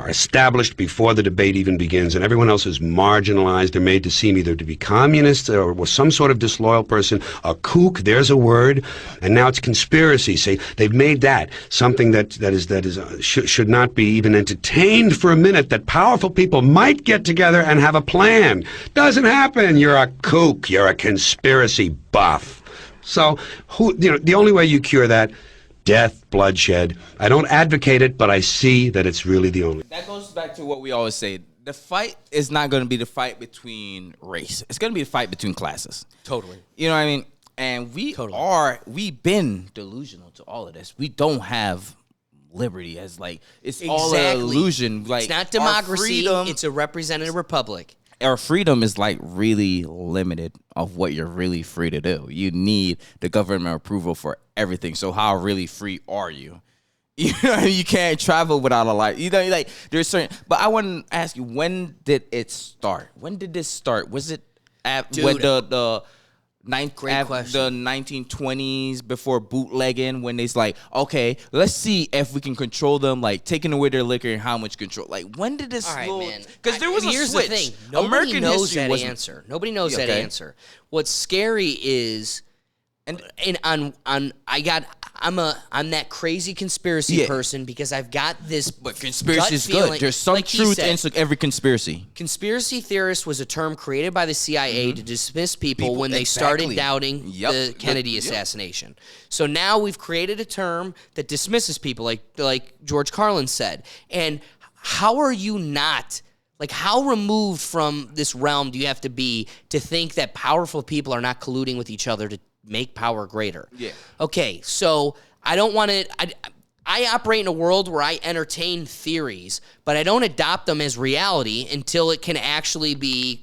established before the debate even begins, and everyone else is marginalized or made to seem either to be communists or some sort of disloyal person, a kook, there's a word, and now it's conspiracy. Say they've made that something that should not be even entertained for a minute, that powerful people might get together and have a plan. Doesn't happen. You're a kook. You're a conspiracy buff. So the only way you cure that, death, bloodshed. I don't advocate it, but I see that it's really the only. That goes back to what we always say. The fight is not going to be the fight between race. It's going to be the fight between classes. Totally. You know what I mean? And we've been delusional to all of this. We don't have liberty as it's all an illusion. It's not democracy. It's a representative republic. Our freedom is really limited of what you're really free to do. You need the government approval for everything. So how really free are you? You can't travel without a license. There's certain. But I want to ask you, when did it start? When did this start? Was it when the 1920s before bootlegging, when it's okay, let's see if we can control them, taking away their liquor and how much control. When did this? All right, man. Because there was a here's switch. The thing. Nobody knows that history answer. Nobody knows that answer. What's scary is And I'm that crazy conspiracy person because I've got this. But conspiracy is good. There's some truth in every conspiracy. Conspiracy theorist was a term created by the CIA to dismiss people when they started doubting the Kennedy assassination. So now we've created a term that dismisses people, like George Carlin said. And how are you not? Like, how removed from this realm do you have to be to think that powerful people are not colluding with each other to make power greater? Yeah. Okay, so I don't want to. I operate in a world where I entertain theories, but I don't adopt them as reality until it can actually be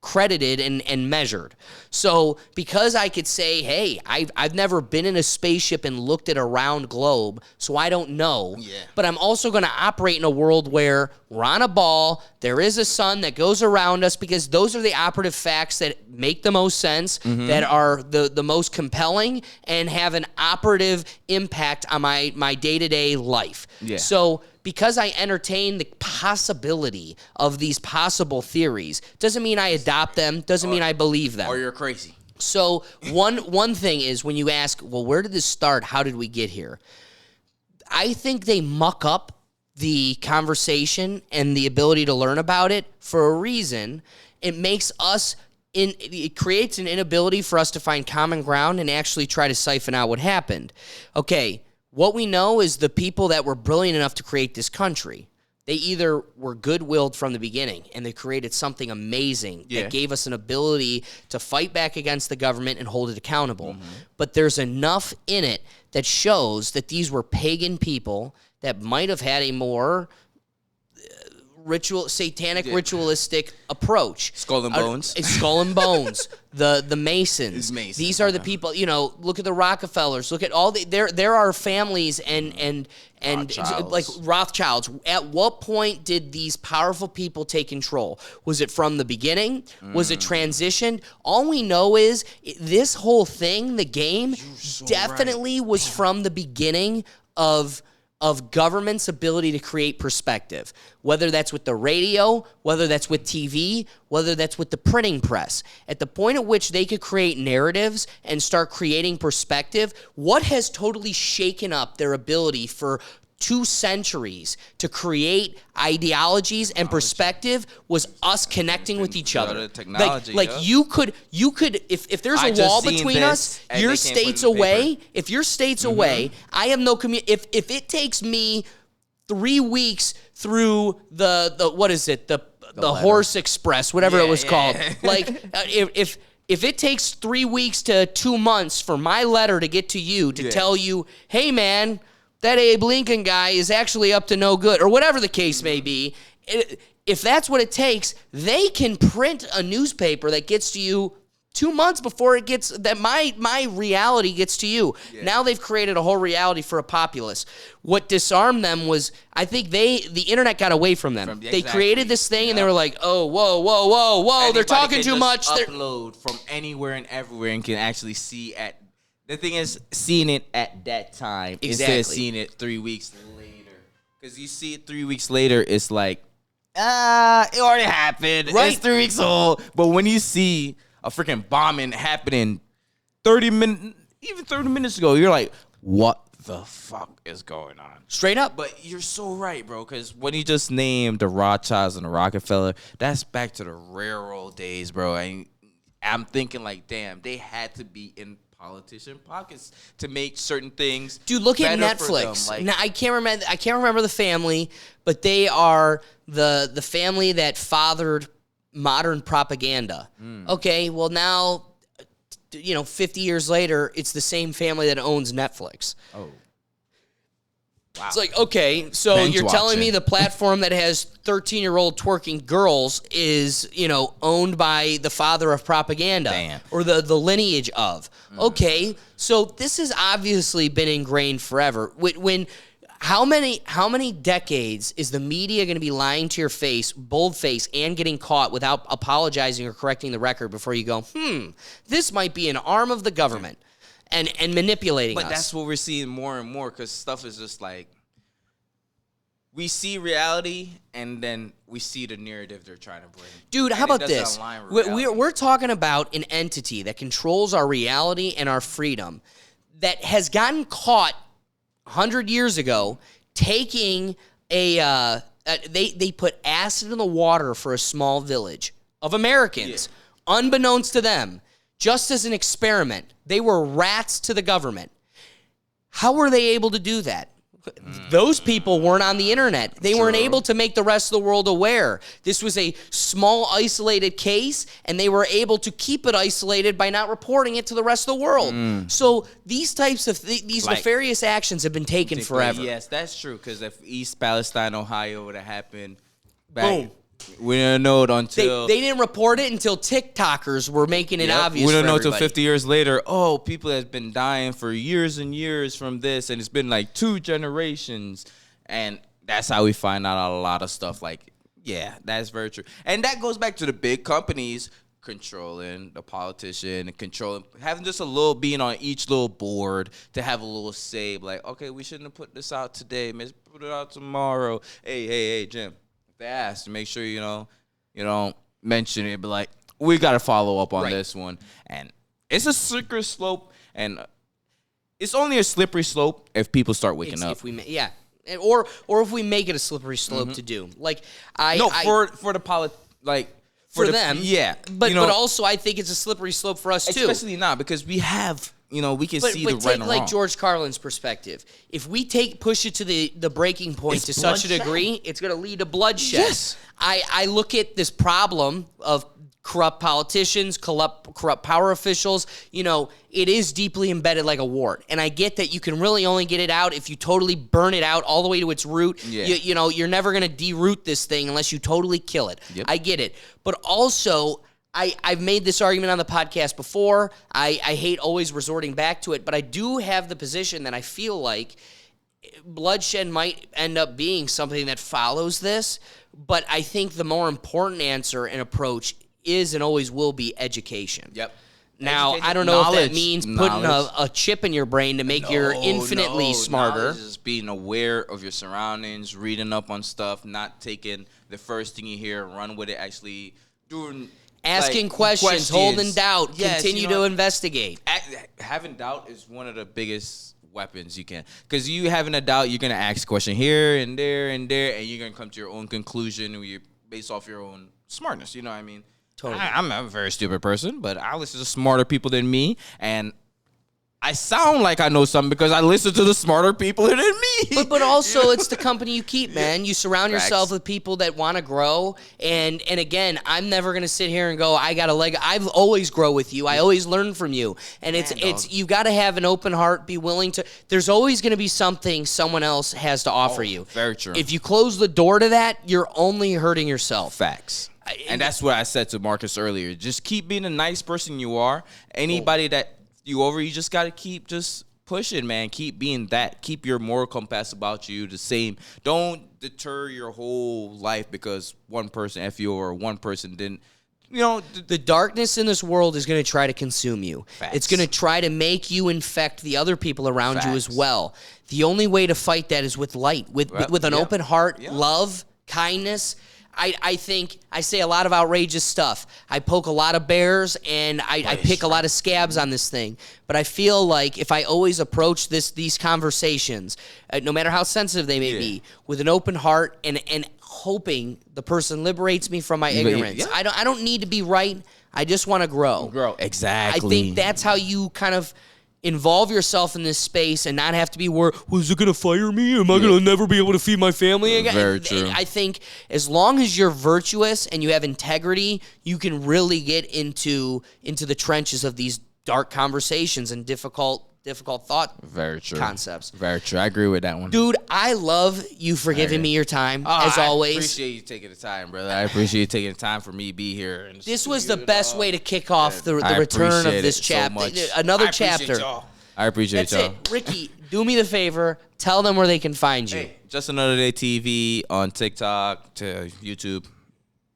credited and measured. So because I could say, hey, I've never been in a spaceship and looked at a round globe, so I don't know. Yeah. But I'm also going to operate in a world where we're on a ball, there is a sun that goes around us, because those are the operative facts that make the most sense, that are the most compelling, and have an operative impact on my day-to-day life. Yeah. So because I entertain the possibility of these possible theories, doesn't mean I adopt them, doesn't mean I believe them. Or you're crazy. So one thing is, when you ask, well, where did this start? How did we get here? I think they muck up the conversation and the ability to learn about it for a reason. It makes us, it creates an inability for us to find common ground and actually try to siphon out what happened. Okay, what we know is the people that were brilliant enough to create this country, they either were good-willed from the beginning and they created something amazing that gave us an ability to fight back against the government and hold it accountable. But there's enough in it that shows that these were pagan people that might have had a more satanic, ritualistic approach. Skull and Bones. Skull and Bones. The Masons. These are the people, look at the Rockefellers. Look at all there are families and Rothschilds. Like Rothschilds. At what point did these powerful people take control? Was it from the beginning? Was it transitioned? All we know is this whole thing, the game, definitely was from the beginning of government's ability to create perspective, whether that's with the radio, whether that's with TV, whether that's with the printing press. At the point at which they could create narratives and start creating perspective, what has totally shaken up their ability for 2 centuries to create ideologies and perspective was us connecting with each other. Technology, you could if there's a wall between us, you're states away. If you're states away, I have no if it takes me 3 weeks through the what is it, the Horse Express, whatever it was called. Like if it takes 3 weeks to 2 months for my letter to get to you to tell you, hey man, that Abe Lincoln guy is actually up to no good, or whatever the case may be, if that's what it takes, they can print a newspaper that gets to you 2 months before it gets, that my reality gets to you. Yeah. Now they've created a whole reality for a populace. What disarmed them was, I think the internet got away from them. They created this thing and they were like, oh, whoa, Anybody they're talking too much. Upload from anywhere and everywhere and can actually see at. The thing is, seeing it at that time instead of seeing it 3 weeks later. Because you see it 3 weeks later, it's like, it already happened. Right. It's 3 weeks old. But when you see a freaking bombing happening 30 minutes ago, you're like, what the fuck is going on? Straight up. But you're so right, bro, because when you just named the Rothschilds and the Rockefeller, that's back to the railroad days, bro. And I'm thinking like, damn, they had to be in politician pockets to make certain things. Dude, look at Netflix. Now, I can't remember the family, but they are the family that fathered modern propaganda. Okay, well now, 50 years later, it's the same family that owns Netflix. Oh. Wow. It's like, okay, so you're telling me the platform that has 13-year-old twerking girls is, owned by the father of propaganda or the lineage of. Okay, so this has obviously been ingrained forever. How many decades is the media going to be lying to your face, bold-faced, and getting caught without apologizing or correcting the record before you go, this might be an arm of the government? And manipulating us. But that's what we're seeing more and more, because stuff is just like, we see reality and then we see the narrative they're trying to bring. Dude, how And it about doesn't this? align with reality. We're talking about an entity that controls our reality and our freedom that has gotten caught 100 years ago taking they put acid in the water for a small village of Americans, unbeknownst to them, just as an experiment. They were rats to the government. How were they able to do that? Those people weren't on the internet. They weren't able to make the rest of the world aware. This was a small, isolated case, and they were able to keep it isolated by not reporting it to the rest of the world. So these types of these nefarious actions have been taken forever. Yes, that's true. Because if East Palestine, Ohio would have happened back, Boom. we didn't know it until They didn't report it until TikTokers were making it obvious. We don't for know until everybody. 50 years later. Oh, people have been dying for years and years from this, and it's been like 2 generations, and that's how we find out a lot of stuff. Like, yeah, that's very true, and that goes back to the big companies controlling the politician and controlling, having just a little, being on each little board to have a little say. Like, okay, we shouldn't have put this out today. Let's put it out tomorrow. Hey, Jim. They asked to make sure you don't mention it, but like we got to follow up on this one, and it's a slippery slope, and it's only a slippery slope if people start waking up. If we, or if we make it a slippery slope to do, like for the for them, but also I think it's a slippery slope for us too, especially now because we have. We can see the right and wrong. Like George Carlin's perspective. If we push it to the breaking point to such a degree, it's going to lead to bloodshed. Yes. I look at this problem of corrupt politicians, corrupt power officials. It is deeply embedded like a wart. And I get that you can really only get it out if you totally burn it out all the way to its root. Yeah. You're never going to de-root this thing unless you totally kill it. Yep. I get it. But also, I've made this argument on the podcast before. I hate always resorting back to it, but I do have the position that I feel like bloodshed might end up being something that follows this, but I think the more important answer and approach is and always will be education. Yep. Now, Education, I don't know if that knowledge, means putting a chip in your brain to make you infinitely smarter. Knowledge is being aware of your surroundings, reading up on stuff, not taking the first thing you hear, run with it, actually doing... Asking questions, holding doubt, continue to investigate. Having doubt is one of the biggest weapons you can. Because you having a doubt, you're going to ask a question here and there and there, and you're going to come to your own conclusion based off your own smartness. You know what I mean? Totally. I'm a very stupid person, but I listen to smarter people than me, and I sound like I know something because I listen to the smarter people than me. But also, it's the company you keep, man. You surround yourself with people that want to grow. And again, I'm never going to sit here and go, I got a leg. I've always grow with you. I always learn from you. And it's you've got to have an open heart, be willing to. There's always going to be something someone else has to offer you. Very true. If you close the door to that, you're only hurting yourself. Facts. And that's what I said to Marcus earlier. Just keep being a nice person you are. Anybody that you just got to keep just pushing, man. Keep being that. Keep your moral compass about you the same. Don't deter your whole life because one person F you or one person didn't. The darkness in this world is going to try to consume you. Facts. It's going to try to make you infect the other people around you as well. The only way to fight that is with light, with an open heart, love, kindness. I think I say a lot of outrageous stuff. I poke a lot of bears, and I pick a lot of scabs on this thing. But I feel like if I always approach these conversations, no matter how sensitive they may be, with an open heart and hoping the person liberates me from my ignorance. I don't need to be right. I just want to grow. Exactly. I think that's how you kind of involve yourself in this space and not have to be worried, is it going to fire me? Am I going to never be able to feed my family again? Very true. I think as long as you're virtuous and you have integrity, you can really get into the trenches of these dark conversations and difficult thought concepts. Very true. I agree with that one. Dude, I love you for giving me your time, as always. I appreciate you taking the time, brother. I appreciate you taking the time for me to be here. This was the best way to kick off the return of this chapter. So another chapter. I appreciate y'all. That's it. Ricky, do me the favor. Tell them where they can find you. Hey, Just Another Day TV on TikTok, to YouTube,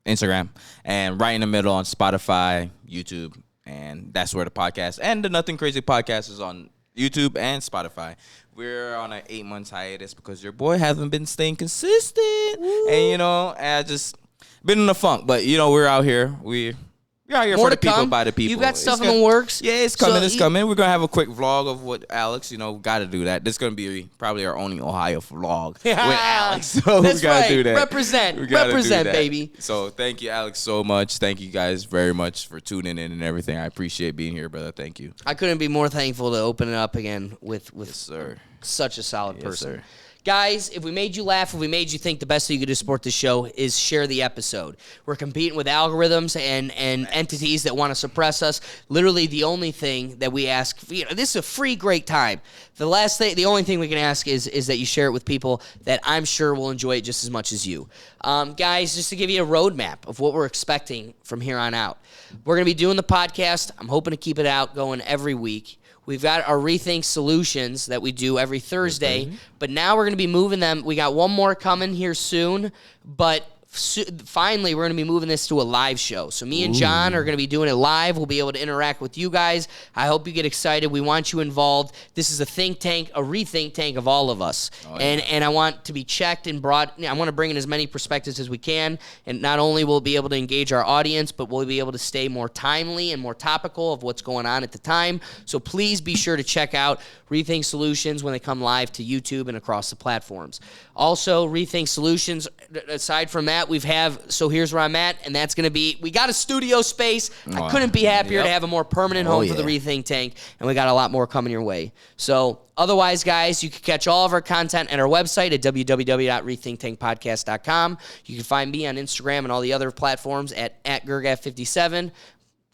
Instagram, and right in the middle on Spotify, YouTube, and that's where the podcast and the Nothing Crazy podcast is on YouTube and Spotify. We're on an 8 months hiatus because your boy hasn't been staying consistent. Woo. And, I just been in a funk. But, we're out here. We're out here More for the to people, come. by the people. You got stuff in the works. Yeah, it's coming. It's coming. We're going to have a quick vlog of what Alex, got to do that. This is going to be probably our only Ohio vlog with Alex. So That's we got to right. do that. Represent, baby. So thank you, Alex, so much. Thank you guys very much for tuning in and everything. I appreciate being here, brother. Thank you. I couldn't be more thankful to open it up again with yes, sir. Such a solid yes, person. Sir. Guys, if we made you laugh, if we made you think, the best thing you could do to support this show is share the episode. We're competing with algorithms and entities that want to suppress us. Literally, the only thing that we ask, this is a free, great time. The only thing we can ask is that you share it with people that I'm sure will enjoy it just as much as you. Guys, just to give you a roadmap of what we're expecting from here on out. We're going to be doing the podcast. I'm hoping to keep it out going every week. We've got our Rethink Solutions that we do every Thursday, but now we're going to be moving them. We got one more coming here soon, but finally we're going to be moving this to a live show. So me and John are going to be doing it live. We'll be able to interact with you guys. I hope you get excited. We want you involved. This is a think tank, a rethink tank of all of us. Oh, yeah. And I want to be checked and brought. I want to bring in as many perspectives as we can. And not only will we be able to engage our audience, but we'll be able to stay more timely and more topical of what's going on at the time. So please be sure to check out Rethink Solutions when they come live to YouTube and across the platforms. Also, Rethink Solutions, aside from that, here's where I'm at, and that's going to be, we got a studio space. I couldn't be happier to have a more permanent home for the Rethink Tank, and we got a lot more coming your way. So, otherwise, guys, you can catch all of our content at our website at www.rethinktankpodcast.com. You can find me on Instagram and all the other platforms at Gergav57.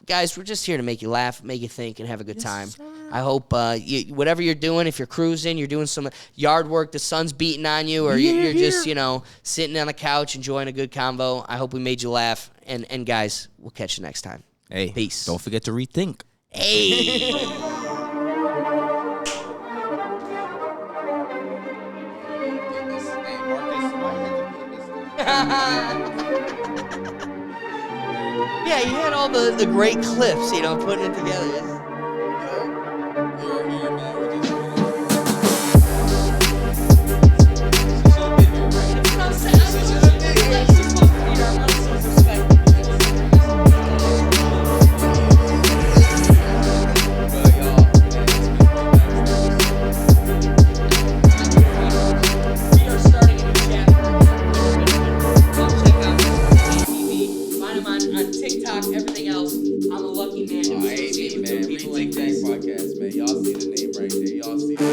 Guys, we're just here to make you laugh, make you think, and have a good time. Sir. I hope whatever you're doing, if you're cruising, you're doing some yard work, the sun's beating on you, or you're just, sitting on the couch enjoying a good convo, I hope we made you laugh. And guys, we'll catch you next time. Hey, peace. Don't forget to rethink. Hey. Yeah, you had all the great clips, putting it together. Everything else, I'm a lucky man. Hey, man. Rethink Tank Podcast, man. Y'all see the name right there. Y'all see the